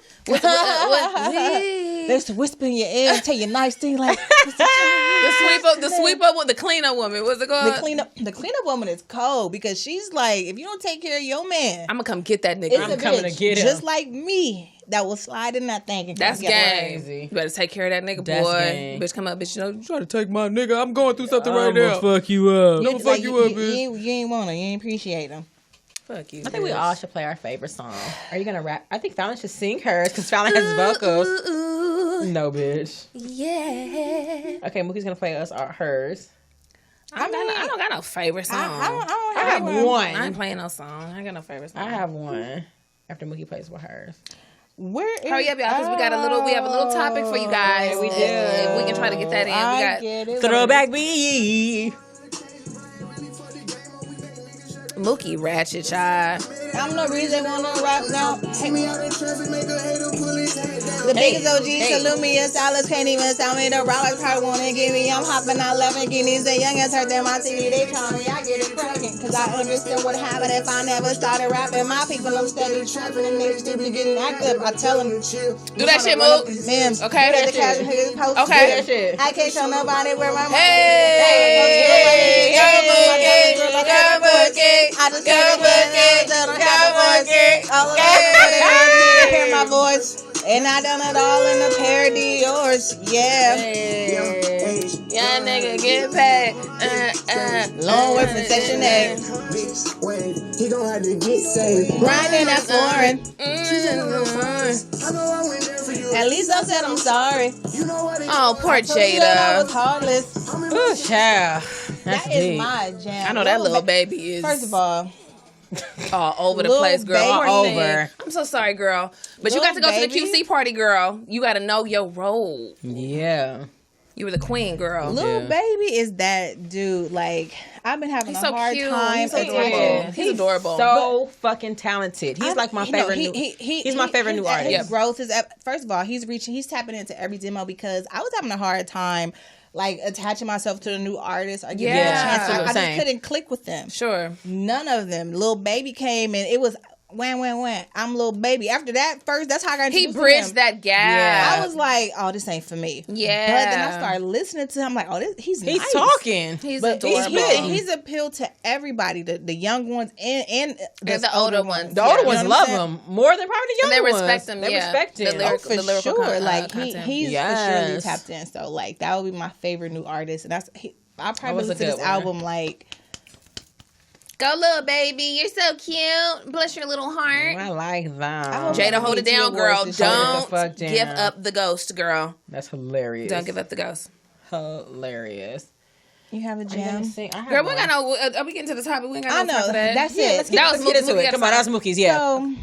There's to whisper in your ear and tell you nice things like The sweep up with the cleanup woman. What's it called? the cleanup woman is cold because she's like, if you don't take care of your man, I'm gonna come get that nigga. it's I'm a coming bitch to get him. just like me that will slide in that thing. And That's come get her. game. crazy. You better take care of that nigga, That's boy. game. Bitch, come up, bitch. You know, you try to take my nigga. I'm going through something right I'ma now. fuck you up. You, fuck like, you up, bitch. you ain't want to. You ain't appreciate him. Fuck you. I think we all should play our favorite song. Are you gonna rap? I think Fallon should sing hers because Fallon has vocals. No, bitch. Yeah. Okay, Mookie's gonna play us hers. I don't got no favorite song. I have one. I ain't playing no song. I ain't got no favorite song. I have one. After Mookie plays with hers. Where is, Hurry up, y'all, because we have a little topic for you guys. we do. If we can try to get that in. We got get it. Throwback B. Mookie Ratchet, child. I'm no reason wanna rap now. See me out in traffic, make a hater pull his head down. The biggest OG hey. salute me, yes, dollars can't even sound me. The rollers probably wanna give me. I'm hopping out laughing guineas. The youngest heard them on TV, they try me. I get it cracking. Cause I understand what happened if I never started rapping. My people, I'm steady trapping and they still be getting active. I tell them, chill. Do that shit, Mook. Man, Okay. do that shit. Okay. That shit. I can't show nobody where my Hey, go Mookie. I just Go Mookie. All of that hear my voice. And I done it all in a pair of Dior's. Yeah. Young nigga get paid. Long way from Section 8. Bitch, wait, he gon' have to get saved. Grinding, that's foreign. I know I went there for you. At least I said I'm sorry. You know what? Oh, poor Told you that I Jada. was heartless. Ooh, child. That's That is deep. my jam. I know that little baby is First of all, all over the Lil place, girl. Baby. All Over. over. I'm so sorry, girl. But you Lil got to go to the Baby. QC party, girl. You got to know your role. Yeah. You were the queen, girl. Lil Yeah. Baby is that dude. Like, I've been having He's a so hard cute. time He's so attaching. adorable. He's adorable. So fucking talented. He's like my favorite new. He's my favorite new artist. His growth is first of all, he's tapping into every demo because I was having a hard time like attaching myself to the new artists or giving them a Yeah, chance. I just same. couldn't click with them. Sure. None of them. Lil Baby came and it was wham. I'm Lil Baby. After that, first that's how I got He introduced to bridged him. that gap. Yeah. I was like, oh, this ain't for me. Yeah. But then I started listening to him. I'm like, oh, he's He's nice. talking. He's But adorable. he's appealed to everybody, the young ones and And the older ones. The older Yeah. ones You know what love I'm saying? him more than probably the And younger they ones. respect him, They yeah. respect The him. lyric- For the lyrical sure, content. he's for Yes. surely tapped in. So like that would be my favorite new artist, and I probably was a listen to this good one. album like Go, little baby. You're so cute. Bless your little heart. I like I that. hope Jada, hold it BET down, girl. Awards this year. Hold Don't the fuck down. give up the ghost, girl. That's hilarious. Don't give up the ghost. Hilarious. You have a I jam? have Girl, we one. got no. Are we getting to the topic? We ain't got I no time know. for that. That's Yeah, it. let's get, That let's was get into Mookie. it. Come on, that was Mookie's. Yeah. So,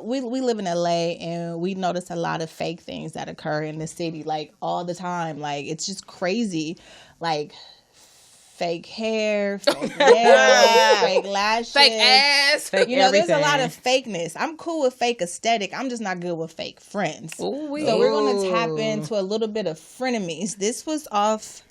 we live in LA and we notice a lot of fake things that occur in the city, like all the time. Like it's just crazy, like fake hair, fake nails, fake lashes, Fake ass. Fake You know, everything. there's a lot of fakeness. I'm cool with fake aesthetic. I'm just not good with fake friends. Ooh-wee. So we're gonna tap into a little bit of frenemies. This was off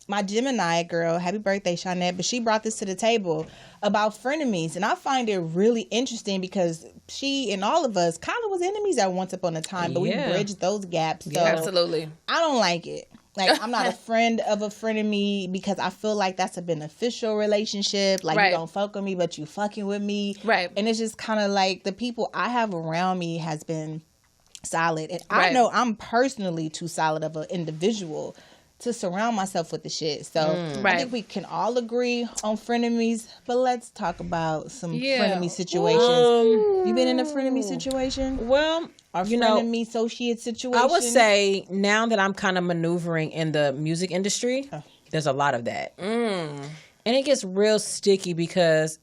my Gemini girl. Happy birthday, Shawnette. But she brought this to the table about frenemies, and I find it really interesting because she and all of us kind of was enemies at once upon a time, but Yeah. we bridged those gaps. So Absolutely. I don't like it. Like, I'm not a friend of a frenemy because I feel like that's a beneficial relationship. Like, Right. you don't fuck with me, but you fucking with me. Right. And it's just kind of like the people I have around me has been solid. And I Right. know I'm personally too solid of an individual to surround myself with the shit. So I Right. think we can all agree on frenemies, but let's talk about some Yeah. frenemy situations. You been in a frenemy situation? Well, Or you know, frenemy associate situation? I would say now that I'm kind of maneuvering in the music industry, there's a lot of that. And it gets real sticky because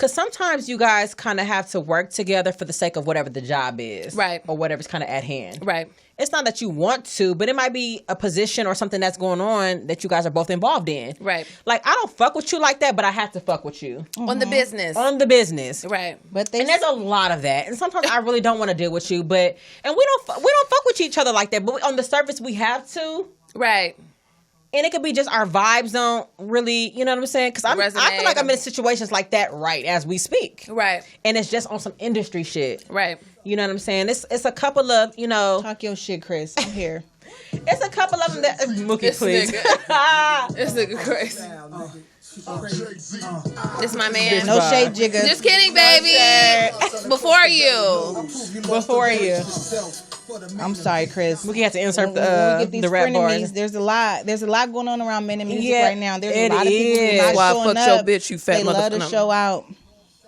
sometimes you guys kind of have to work together for the sake of whatever the job is. Right. Or whatever's kind of at hand. Right. It's not that you want to, but it might be a position or something that's going on that you guys are both involved in. Right. Like, I don't fuck with you like that, but I have to fuck with you. On the business. On the business. Right. But And there's a lot of that, and sometimes I really don't want to deal with you, and we don't fuck with each other like that. But on the surface, we have to, Right. and it could be just our vibes don't really, you know what I'm saying? Because I feel like I'm in situations like that right as we speak, Right. and it's just on some industry shit, Right. you know what I'm saying? It's a couple of talk your shit, Chris. I'm here. it's a couple of them that Mookie, This please. nigga. This nigga crazy. This my man. No shade, Jigga. Just kidding, baby. Before you. Before you, I'm sorry, Chris. Mookie had to insert When we get these the rap bars. frenemies, there's a lot going on around men and music Yeah, right now. There's it a lot of people who is. not Why, showing fuck your up. bitch, you fat They love to motherfucker. show out.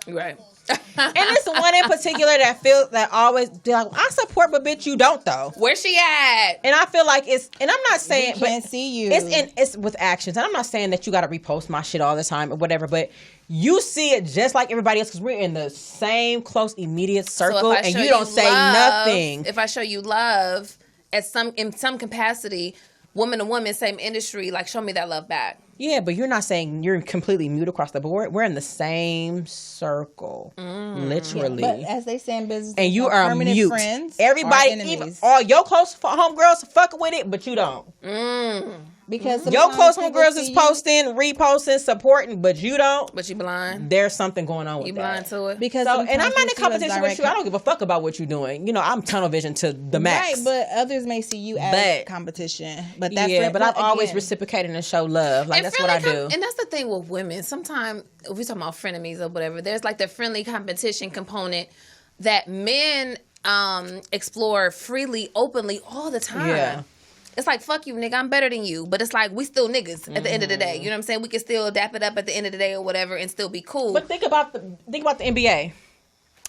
Right. And it's one in particular that always be like, I support, but bitch, you don't though. Where she at? And I feel like and I'm not saying, We can't see you. It's with actions, and I'm not saying that you got to repost my shit all the time or whatever, but you see it just like everybody else because we're in the same close immediate circle, So if I and show you don't say love, nothing. If I show you love in some capacity, woman to woman, same industry, like show me that love back. Yeah, but you're not saying you're completely mute across the board. We're in the same circle, literally. But as they say in business, And you our are permanent mute. friends, Everybody, are even enemies. all your close homegirls fucking with it, but you don't. Because Your sometimes close people homegirls see is you- posting, reposting, supporting, but you don't. But you blind. There's something going on with You that. blind to it. Because So, and I'm sometimes not in people see you as competition with direct you. I don't give a fuck about what you're doing. You know, I'm tunnel vision to the max. Right, but others may see you as But- competition. But that yeah, friend, but I've always again, reciprocated and show love. Like, And that's what I friendly do. and that's the thing with women. Sometimes, if we talking about frenemies or whatever, there's like the friendly competition component that men explore freely, openly all the time. Yeah. It's like, fuck you, nigga, I'm better than you. But it's like, we still niggas at the end of the day. You know what I'm saying? We can still dap it up at the end of the day or whatever and still be cool. But think about the NBA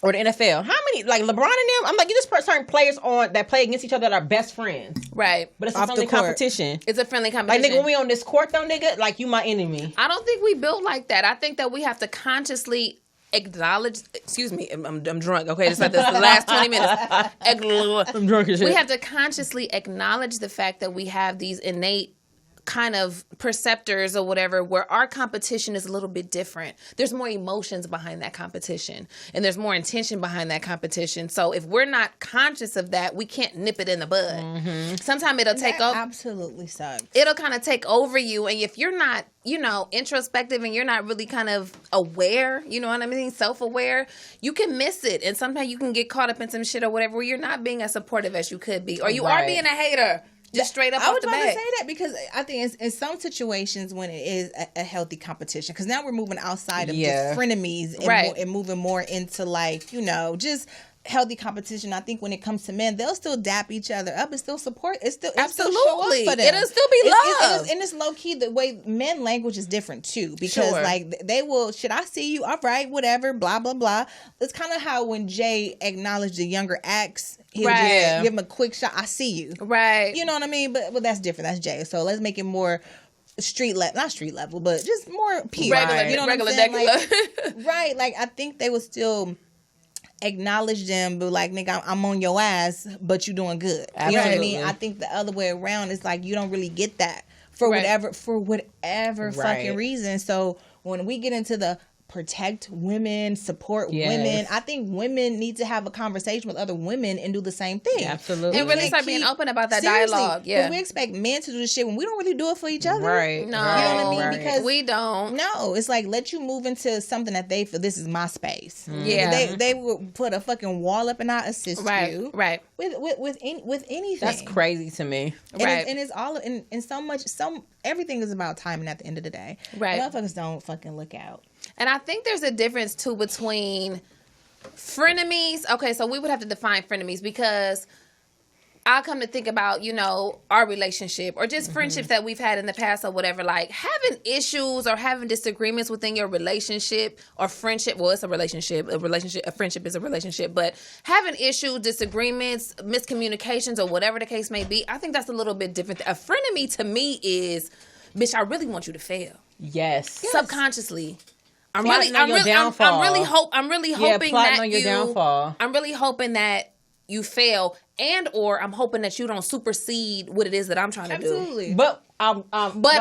or the NFL. How many, like LeBron and them? I'm like, you just put certain players on that play against each other that are best friends. right. But it's a Off the friendly court. competition. It's a friendly Like, competition. nigga, when we on this court though, nigga, like, you my enemy. I don't think we built like that. I think that we have to consciously acknowledge. Excuse me, I'm drunk. Okay, it's like this the last 20 minutes. I'm drunk as shit. We have to consciously acknowledge the fact that we have these innate kind of perceptors or whatever where our competition is a little bit different. There's more emotions behind that competition and there's more intention behind that competition. So if we're not conscious of that, we can't nip it in the bud. Sometimes it'll take that over. absolutely sucks. It'll kind of take over you. And if you're not, you know, introspective and you're not really kind of aware, you know what I mean, self-aware, you can miss it. And sometimes you can get caught up in some shit or whatever where you're not being as supportive as you could be. Or you are Right. being a hater. Just straight up I off was the about to bat. say that because I think it's in some situations when it is a healthy competition, because now we're moving outside of Yeah. just frenemies and, Right. and moving more into, like, you know, just healthy competition. I think when it comes to men, they'll still dap each other up and still support. It'll still show Absolutely. up for them. It'll still be love. And it's low key. The way men language is different too, because Sure. like they will. Should I see you? All right, whatever. Blah blah blah. It's kind of how when Jay acknowledged the younger acts, he'll Right. just give him a quick shot. I see you. Right. You know what I mean? But that's different. That's Jay. So let's make it more not street level, but just more peer. Regular, You know what regular, I'm saying? degular. Like, right. Like I think they would still acknowledge them, but like, nigga, I'm on your ass, but you doing good. You know what I Absolutely. mean? I think the other way around is like you don't really get that for Right. whatever Right. fucking reason. So when we get into the protect women, support Yes. women, I think women need to have a conversation with other women and do the same thing. Absolutely. And really can't start being keep- open about that Seriously, dialogue. Yeah. but we expect men to do this shit when we don't really do it for each other. Right. No. right, You know what I mean? right. Because we don't. no, it's like let you move into something that they feel this is my space. Yeah. they will put a fucking wall up and I assist Right. you. Right. With anything. That's crazy to me. And Right. it's all and so much everything is about timing at the end of the day. Right. Motherfuckers don't fucking look out. And I think there's a difference too between frenemies. Okay, so we would have to define frenemies because I come to think about, you know, our relationship or just friendships that we've had in the past or whatever, like having issues or having disagreements within your relationship or friendship. Well, it's a relationship. A friendship is a relationship, but having issues, disagreements, miscommunications or whatever the case may be, I think that's a little bit different. A frenemy to me is, bitch, I really want you to fail. Yes. Subconsciously. I'm Plotting on your downfall. I'm really hoping plotting that on your you. downfall. I'm really hoping that you fail, and or I'm hoping that you don't supersede what it is that I'm trying to do. Absolutely. But when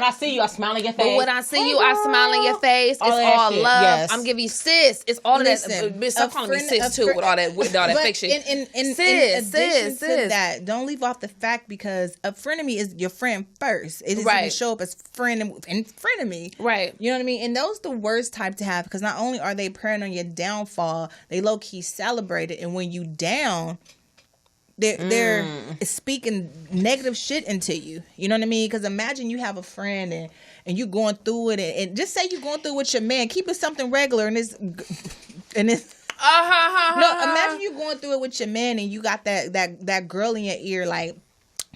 I see you, I smile in your face. But when I see Hey, you, I girl. smile in your face. All It's that all shit, love. yes. I'm giving you sis. It's all of Listen, that. Bitch, stop a calling me friend- sis a too friend- with all that But fake shit. in Sis, addition sis. to that, don't leave off the fact because a frenemy is your friend first. It doesn't Right. even show up as friend and frenemy. Right. You know what I mean? And those the worst type to have because not only are they preying on your downfall, they low key celebrate it, and when you down, they're speaking negative shit into you. You know what I mean? Because imagine you have a friend and you going through it, and just say you're going through it with your man. Keep it something regular, and it's. No, imagine you going through it with your man and you got that girl in your ear like,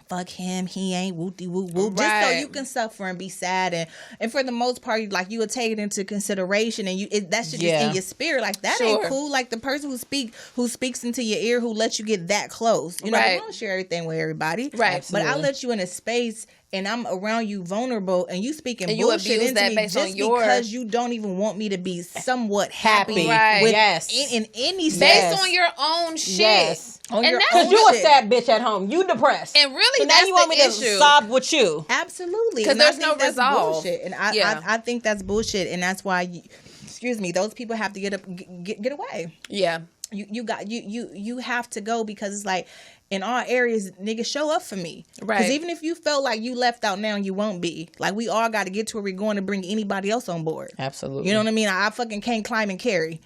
fuck him, he ain't whoopty whoop whoop. Just so Right. you can suffer and be sad and for the most part, like you would take it into consideration and that shit just Yeah. in your spirit. Like that Sure. ain't cool. Like the person who speaks into your ear, who lets you get that close. You know, Right. I don't share everything with everybody. Right. But I Absolutely. let you in a space and I'm around you vulnerable and you speaking And you bullshit abuse into that me based just on your- because you don't even want me to be somewhat happy Right. with Yes. in any Based sense. on your own shit. Yes. On And your that's own Because you a shit. sad bitch at home. You depressed. And really, so now that's you want the me issue. to sob with you. Absolutely. 'Cause And I there's think no that's resolve. bullshit. And Yeah. I think that's bullshit. And that's why, excuse me, those people have to get away. Yeah. You have to go because it's like in all areas, niggas show up for me. Right. Because even if you felt like you left out now, you won't be. Like we all got to get to where we're going to bring anybody else on board. Absolutely. You know what I mean? I fucking can't climb and carry.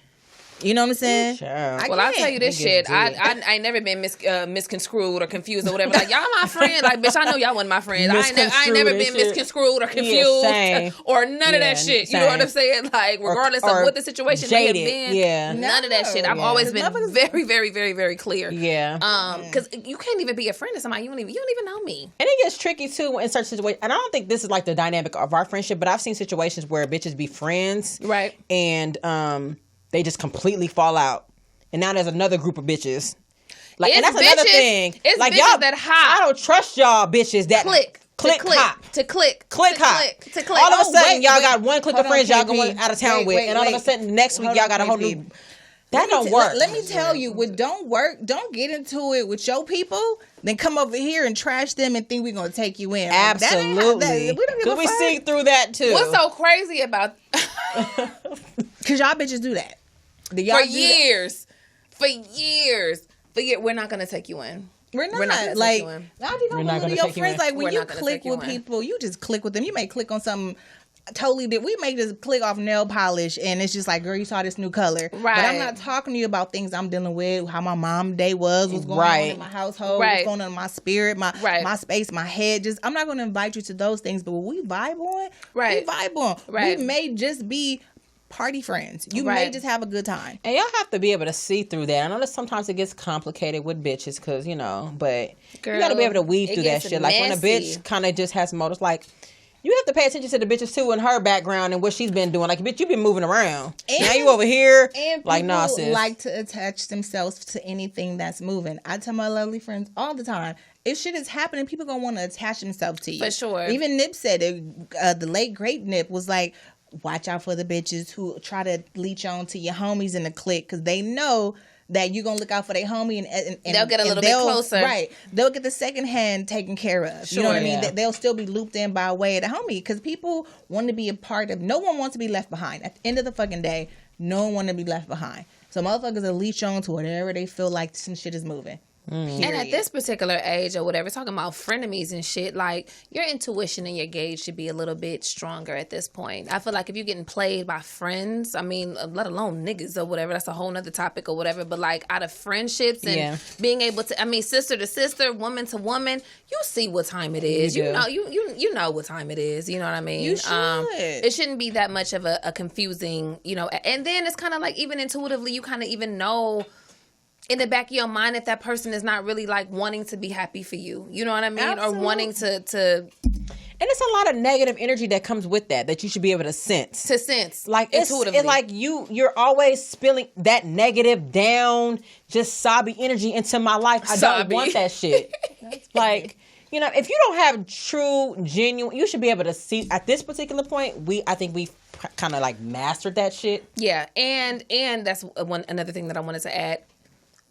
You know what I'm saying? child. Well, I'll tell you this They shit. get I ain't never been misconstrued or confused or whatever. Like, y'all my friend. Like, bitch, I know y'all wasn't my friend. I ain't never Misconstrued been and shit. misconstrued or confused same. or none of Yeah, that shit. You know what same. I'm saying? Like, regardless or of what the situation may have jaded. been. Yeah. None of that shit. I've No. always been Motherfuckers- very, very, very, very clear. Yeah. Because you can't even be a friend of somebody. You don't even know me. And it gets tricky too in certain situations. And I don't think this is like the dynamic of our friendship, but I've seen situations where bitches be friends, Right. And they just completely fall out, and now there's another group of bitches. Like, and It's that's another bitches- thing. it's like bitches y'all, that hop. I don't trust y'all bitches that Click. click, to click. hop. To click. Click to hop. click. To click. All of a Oh, sudden, wait, y'all wait. got one clique Hold of friends on, y'all KP. going out of town Wait, with, wait, and all of a wait. sudden next week Hold y'all on, got a whole KP. new. That don't Let work. me tell you, what don't work, don't get into it with your people, then come over here and trash them and think we're going to take you in. Like, that ain't how- Absolutely. we don't give Could a we fuck. see through that too? What's so crazy about Because y'all bitches do that. Do y'all for do that? years? For years. We're not gonna take you in. We're not, gonna take like, you in. now you We're don't not believe gonna your take you friends. in. Like when We're you not gonna click take you with in. people, you just click with them. You may click on something totally different. We may just click off nail polish and it's just like, girl, you saw this new color. But Right. I'm not talking to you about things I'm dealing with, how my mom day was, what's going on Right. in my household, Right. what's going on in my spirit, my Right. space, my head. Just I'm not going to invite you to those things. But what we vibe on, Right. we vibe on. Right. We may just be party friends. You may Right. just have a good time. And y'all have to be able to see through that. I know that sometimes it gets complicated with bitches because, you know, but Girl, you got to be able to weave it through that gets shit. Like when a messy. bitch kind of just has motives, like, you have to pay attention to the bitches too and her background and what she's been doing. Like, bitch, you been moving around. And- now you over here. And like, nah, people sis. like to attach themselves to anything that's moving. I tell my lovely friends all the time, if shit is happening, people gonna want to attach themselves to you. For sure. Even Nip said it. The late great Nip was like, watch out for the bitches who try to leech on to your homies in the clique because they know that you're gonna look out for their homie and They'll get a little bit closer. Right. They'll get the second hand taken care of. You know what I mean? yeah. They'll still be looped in by way of the homie because people want to be a part of. No one wants to be left behind. At the end of the fucking day, no one want to be left behind. So motherfuckers will leech on to whatever they feel like some shit is moving. And at this particular age or whatever, talking about frenemies and shit, like your intuition and your gauge should be a little bit stronger at this point. I feel like if you're getting played by friends, I mean, let alone niggas or whatever, that's a whole nother topic or whatever. But like out of friendships and being able to, I mean, sister to sister, woman to woman, you see what time it is. You You do. know, you know what time it is. You know what I mean? You should. It shouldn't be that much of a confusing, you know. And then it's kind of like even intuitively, you kind of even know in the back of your mind if that person is not really like wanting to be happy for you. You know what I mean? Absolutely. Or wanting to and it's a lot of negative energy that comes with that you should be able to sense. sense Like intuitively. it's like you're always spilling that negative down, just sobby energy into my life. I don't Sobby. want that shit. Like, you know, if you don't have true, genuine, you should be able to see at this particular point. I think we've kind of like mastered that shit. Yeah, and that's another thing that I wanted to add.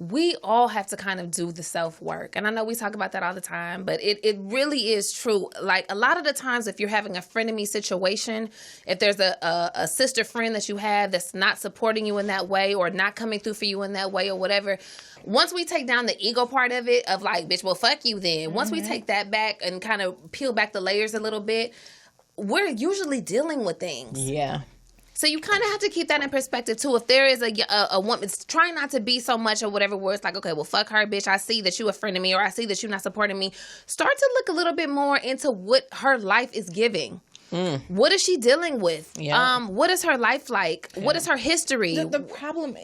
We all have to kind of do the self-work. And I know we talk about that all the time, but it really is true. Like a lot of the times if you're having a frenemy situation, if there's a sister friend that you have that's not supporting you in that way or not coming through for you in that way or whatever, once we take down the ego part of it of like, bitch, well, fuck you then. Once we take that back and kind of peel back the layers a little bit, we're usually dealing with things. Yeah. So you kind of have to keep that in perspective too. If there is a woman, it's trying not to be so much or whatever where it's like, okay, well, fuck her, bitch. I see that you a friend of me or I see that you're not supporting me. Start to look a little bit more into what her life is giving. What is she dealing with? Yeah. What is her life like? What is her history? The problem,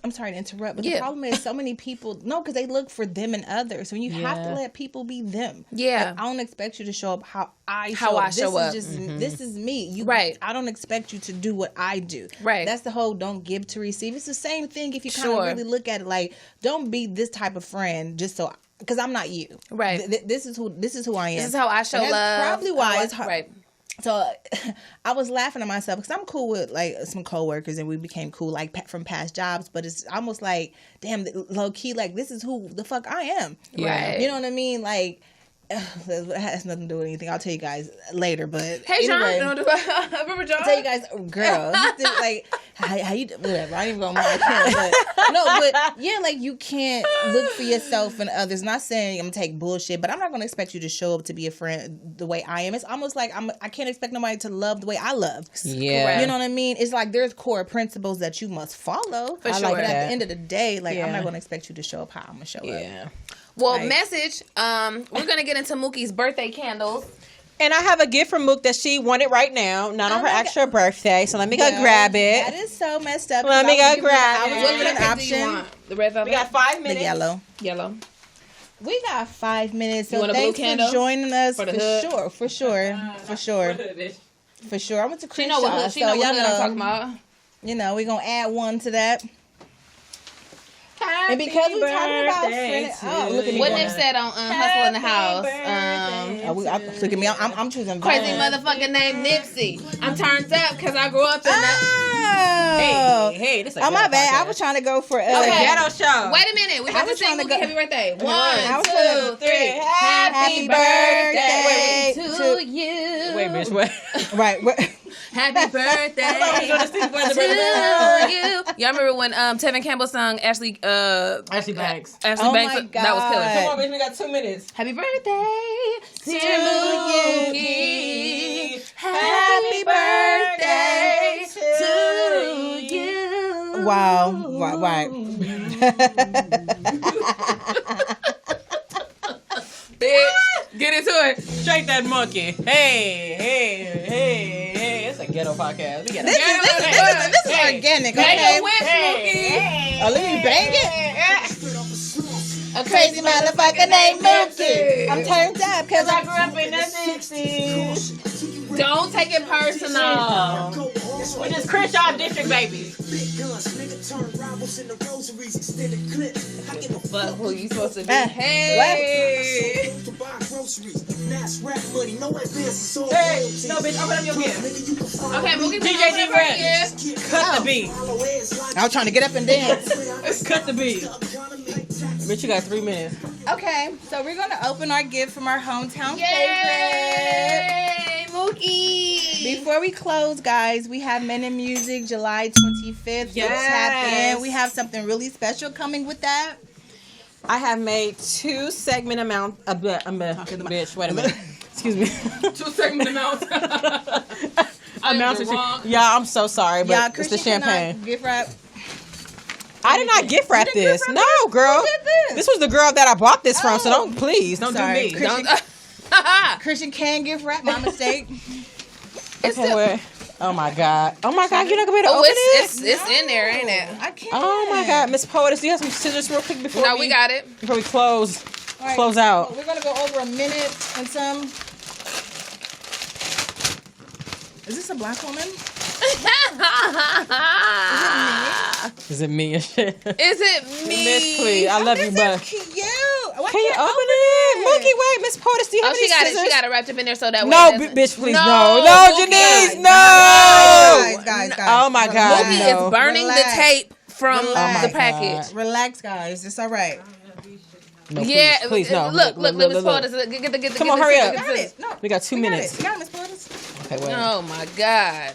I'm sorry to interrupt, but the Yeah. problem is so many people, because they look for them and others. So you have to let people be them. Yeah. Like, I don't expect you to show up how I How I show up. This is just, this is me. Right. I don't expect you to do what I do. Right. That's the whole don't give to receive. It's the same thing if you kind Sure. of really look at it like, don't be this type of friend just so, because I'm not you. Right. This is who I am. This is how I show And that's love. probably why How I- it's hard. Right. So I was laughing at myself because I'm cool with like some coworkers and we became cool like from past jobs, but it's almost like, damn, low key, like this is who the fuck I am. Right. You know what I mean? Like, it has nothing to do with anything. I'll tell you guys later, but Hey, John. anyway, Remember John? I'll tell you guys, girl, just like how you whatever. I ain't even gonna mind him, but yeah, like you can't look for yourself and others. Not saying I'm gonna take bullshit, but I'm not gonna expect you to show up to be a friend the way I am. It's almost like I can't expect nobody to love the way I love. Yeah. You know what I mean? It's like there's core principles that you must follow. For I sure. like, but at that. the end of the day, like I'm Yeah. not gonna expect you to show up how I'm gonna show up. Yeah. Well, Right. message. We're gonna get into Mookie's birthday candles. And I have a gift from Mook that she wanted right now, not on Oh her my actual birthday. So let me go Well, grab it. That is so messed up. Let me because go grab I it. was What given an option. The red velvet? We got 5 The minutes. yellow. Yellow. We got 5 minutes. So You want a blue thanks candle? for joining us. For For the hood? sure. For sure. For sure. For sure. I went to She Crenshaw, know what hood, she so know what y'all hood I'm talking know. about. You know, we're gonna add one to that. And because we're talking about friend, oh, look at me. What going. Nip said on Hustle in the House. Look at me. I'm choosing Crazy Vine. motherfucker named Nipsey. I'm turned up because I grew up in Oh, Hey, this is a oh my ghetto bad. I podcast. was trying to go for Okay. Ghetto show. Wait a minute. We I got to was sing trying to Mookie go- happy birthday. I was 1, 2, trying 3. Happy birthday to you. Wait, bitch, what? Right. Happy birthday Ashley to you. Y'all remember when Tevin Campbell sung Ashley Banks. Ashley Oh Banks? my That was killer. God. bitch, we got 2 minutes. Happy birthday to you. Mookie. Happy birthday to you. Wow. Right. Bitch, get into it. Straight that monkey. Hey. It's a ghetto podcast. We got This is organic, okay? Let me bang it. A Crazy motherfucker named Mookie. I'm turned up because I grew up in the 60s. Don't take it personal. We just Crenshaw District babies. Fuck who you supposed to be. Hey, no bitch, open up your gift. Okay, Mookie, DJ G Rap. Cut the beat. I was trying to get up and dance. Cut the beat. Bitch, you got 3 minutes. Okay, so we're gonna open our gift from our hometown favorite. Yay, Mookie. Before we close, guys, we have Men in Music July 25th. Yes. Tap in. We have something really special coming with that. I have made 2 segment amount. Bitch, wait a minute. Excuse me. 2 segment amounts. Amounts of yeah, I'm so sorry, but it's the Christian champagne. Gift wrap. I did not gift wrap this. gift wrap No, this? girl. Who did this? This was the girl that I bought this from, so Oh. don't Sorry, do me. Christian, Don't. Christian can gift wrap. My mistake. It's Okay, still, wait. Oh my god. Oh my god. You're not gonna be able to oh, open it's this? in there, ain't it? I can't. Oh my god, Miss Poetess, do you have some scissors real quick before No, we got it. before we close All right, close out? We're gonna go over a minute and some. Is this a black woman? Is it me and shit? Is it me? Miss, please. I love you, This but is cute. Why can you can't I open it? Mookie, wait, Miss Poetess, do you have Oh, any she got scissors? it. She got it wrapped up in there so that way. No, it doesn't- bitch, please, No, no, Mookie. Janice, no. Guys. Oh my god, Mookie no. is burning Relax. the tape from Relax. the package. Relax, guys. It's all right. No, please, Yeah, please, no. Look, Miss look. Poetess. Get the. Come on, hurry up. Got it. No, We got 2 minutes. You got it, Miss Portis. Okay, wait. Oh my god.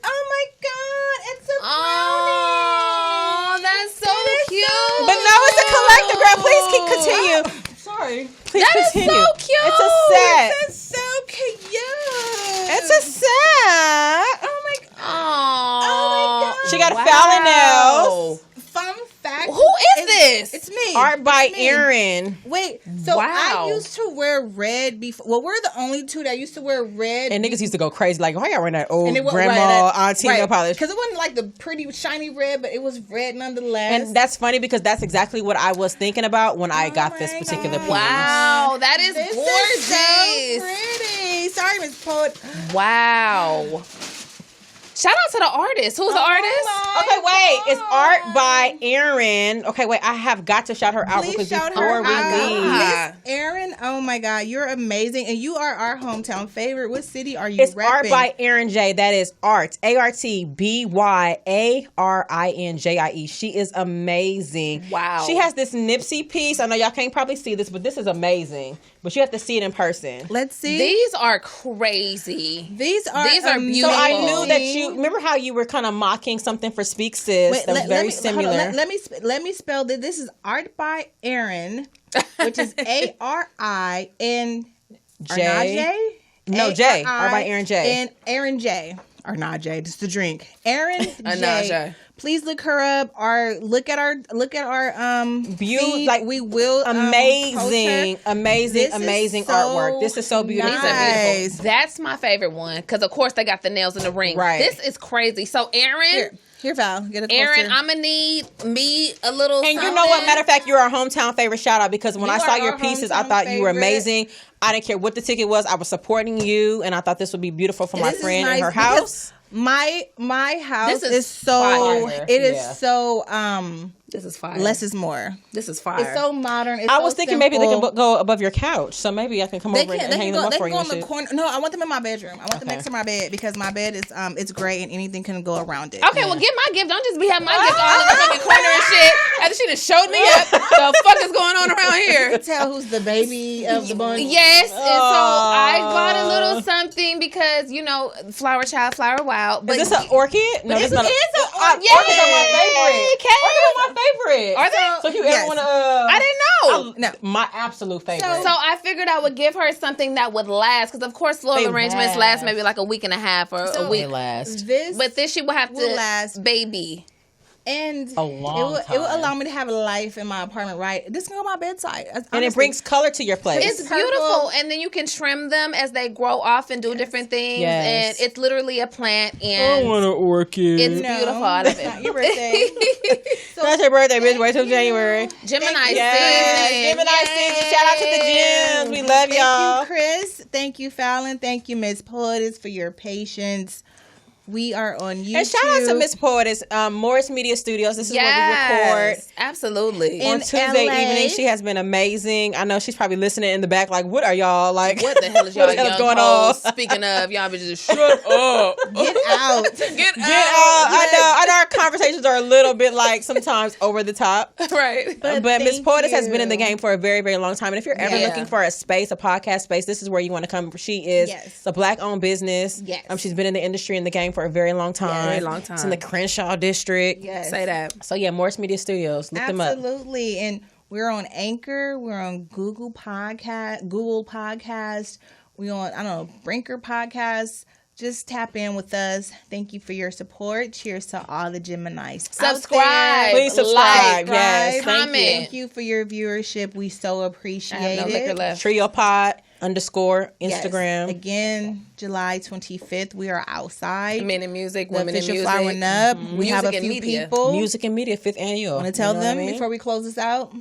Oh my God! It's a Oh, that's so cute. But no, it's a collector, girl. Please keep continue. Sorry. Please That is continue. so cute. It's a set. It's so cute. It's a set. Oh my God. Oh, She got a Fallon nails. Fun fact. Who is this? It's me. Art by It's me. Erin. Wait, so Wow. I used to wear red before. Well, we're the only two that used to wear red. And niggas used to go crazy like, why y'all wearing that old And it wa- grandma right, auntie nail polish? Because it wasn't like the pretty shiny red, but it was red nonetheless. And that's funny because that's exactly what I was thinking about when I got this my particular God. piece. wow, that is this gorgeous. is so pretty. Sorry, Miss Poet. Wow. Shout out to the artist. Who's the artist? Okay, wait. It's art by Erin. Okay, wait. I have got to shout her out Please because shout before her we out. leave. God. Miss Erin, oh my God, you're amazing. And you are our hometown favorite. What city are you It's repping? art by Erin J. That is art. ARTBYARINJIE. She is amazing. Wow. She has this Nipsey piece. I know y'all can't probably see this, but this is amazing. But you have to see it in person. Let's see. These are crazy. These are beautiful. So I Beautiful. knew that you remember how you were kind of mocking something for Speak Sis. Wait, that was very me, hold on. similar. Let me spell this. This is art by Erin, which is ARIN J. No, J. Art by Erin J. And Erin J. Or not J. Just the drink. Erin J. J. Please look her up or look at our feed. like, we will post amazing, her. amazing, This is amazing so artwork. This is so beautiful. These are Nice. beautiful. That's my favorite one because, of course, they got the nails in the ring. Right. This is crazy. So, Aaron, Here, Val, get a closer. Aaron, I'm gonna need me a little. And you know what? Matter of fact, you're our hometown favorite. Shout out because when You I saw are your our pieces, I hometown thought you were favorite. amazing. I didn't care what the ticket was. I was supporting you, and I thought this would be beautiful for my This is friend nice in her because house. My house This is is so fire. it is Yeah. so This is fire. less is more. This is fire. It's so modern. It's I was so thinking maybe they simple. can go above your couch, so maybe I can come They over can, and they hang can them go, up they for can you go and in the shit. corner. No, I want them in my bedroom. I want them Okay. next to my bed because my bed is it's great and anything can go around it. Okay, well, get my gift. Don't just be having my gift all in the fucking corner and shit. After she done showed me up, the fuck is going on around here? Tell who's the baby of the bunch. Yes, and so I bought a little something because flower child, flower wild. But Is this an orchid? No, This this not. is an orchid. Orchids are my favorite. Kay. Orchids are my favorite. Are they? So if you Yes. ever want to, I didn't know. No. my absolute favorite. So I figured I would give her something that would last because, of course, floral They arrangements last. last maybe like a week and a half or a So- week. They last. This But this she will have will to last. baby. And A long it will time. allow me to have a life in my apartment, right? This can go on my bedside. And Honestly. it brings color to your place. It's purple. beautiful, and then you can trim them as they grow off and do different things. Yes. And it's literally a plant, and an orchid. it's No, beautiful. I love it's not it. your birthday. That's your birthday, bitch. Wait till January. Gemini Yes. season. Gemini season. Shout out to the gems. We love y'all. Thank you, Chris. Thank you, Fallon. Thank you, Miss Poetess, for your patience. We are on YouTube. And shout out to Miss Poetess, Morris Media Studios. This is where we record. Absolutely. In On Tuesday LA. evening, she has been amazing. I know she's probably listening in the back, like, "What are y'all like? What the hell is y'all what the hell is young going hoes? on?" Speaking of, y'all bitches, shut up. Get out. Get out. I know our conversations are a little bit like sometimes over the top. Right. But Miss thank Poetess has been in the you. game for a very, very long time. And if you're ever Yeah. looking for a space, a podcast space, this is where you want to come. She is Yes. a Black-owned business. Yes. She's been in the industry, in the game for a very long time. Very long time. It's in the Crenshaw district. Yes. Say that. So yeah, Morris Media Studios. Look them up. Absolutely. And we're on Anchor. We're on Google Podcast. We on, I don't know, Brinker Podcast. Just tap in with us. Thank you for your support. Cheers to all the Geminis. out Subscribe. there. Please subscribe. Yes. Subscribe. Thank you. Thank you for your viewership. We so appreciate I have no liquor it. left. TrioPod _ Yes. Instagram. Again, July 25th, we are outside. Men in music, the women in official music. Flowering Up. We have a Music and few media. people. Music and Media 5th annual. Want to tell You know what them I mean? before we close this out?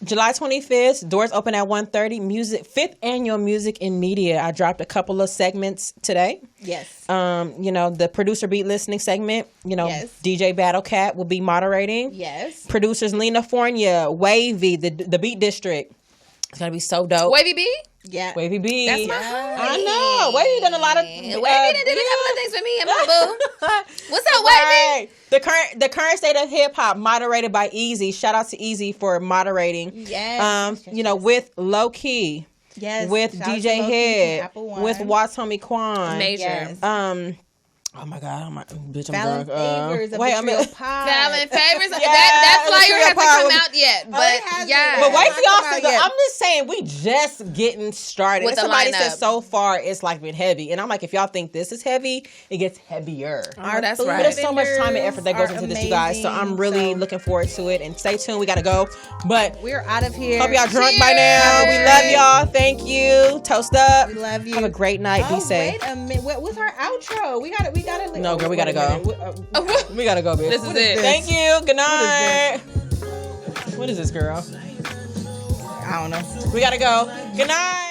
July 25th, doors open at 1:30. Music 5th annual Music and Media. I dropped a couple of segments today. Yes. The producer beat listening segment. Yes. DJ Battle Cat will be moderating. Yes. Producers Lena Fornia, Wavy, the Beat District. It's gonna be so dope. Wavy B? Yeah. Wavy B. That's my homie. I know. Wavy done a lot of. Wavy done did a couple of things for me and my boo. What's up, Wavy? Right. The current state of hip hop, moderated by Easy. Shout out to Easy for moderating. Yes. With Low Key. Yes. With Shout out to DJ Loki Head. from Apple One. With Watts Homie Quan. Major. Yes. Oh my God, bitch, I'm Fallon drunk. Favors of wait, the I'm Trio in. Pod. Fallon Favors. Yeah, That the flyer Trio hasn't Pod come was- out yet. it But hasn't. yeah. But wait Talk till y'all about see the, yet. I'm just saying, we just getting started. With And the somebody lineup. said so far it's like been heavy. And I'm like, if y'all think this is heavy, it gets heavier. Oh, that's food right. But there's so much time and effort that goes are into this, you guys. So I'm amazing. really So looking forward to it. And stay tuned. We got to go. But we're out of here. hope y'all drunk by now. We love y'all. Thank you. Toast up. We love you. Have a great night. Be safe. Wait a minute. What's our outro? We gotta. No, girl, we gotta go. Go. We got to go, bitch. This is it. Thank you. Good night. What is this, girl? I don't know. We got to go. Good night.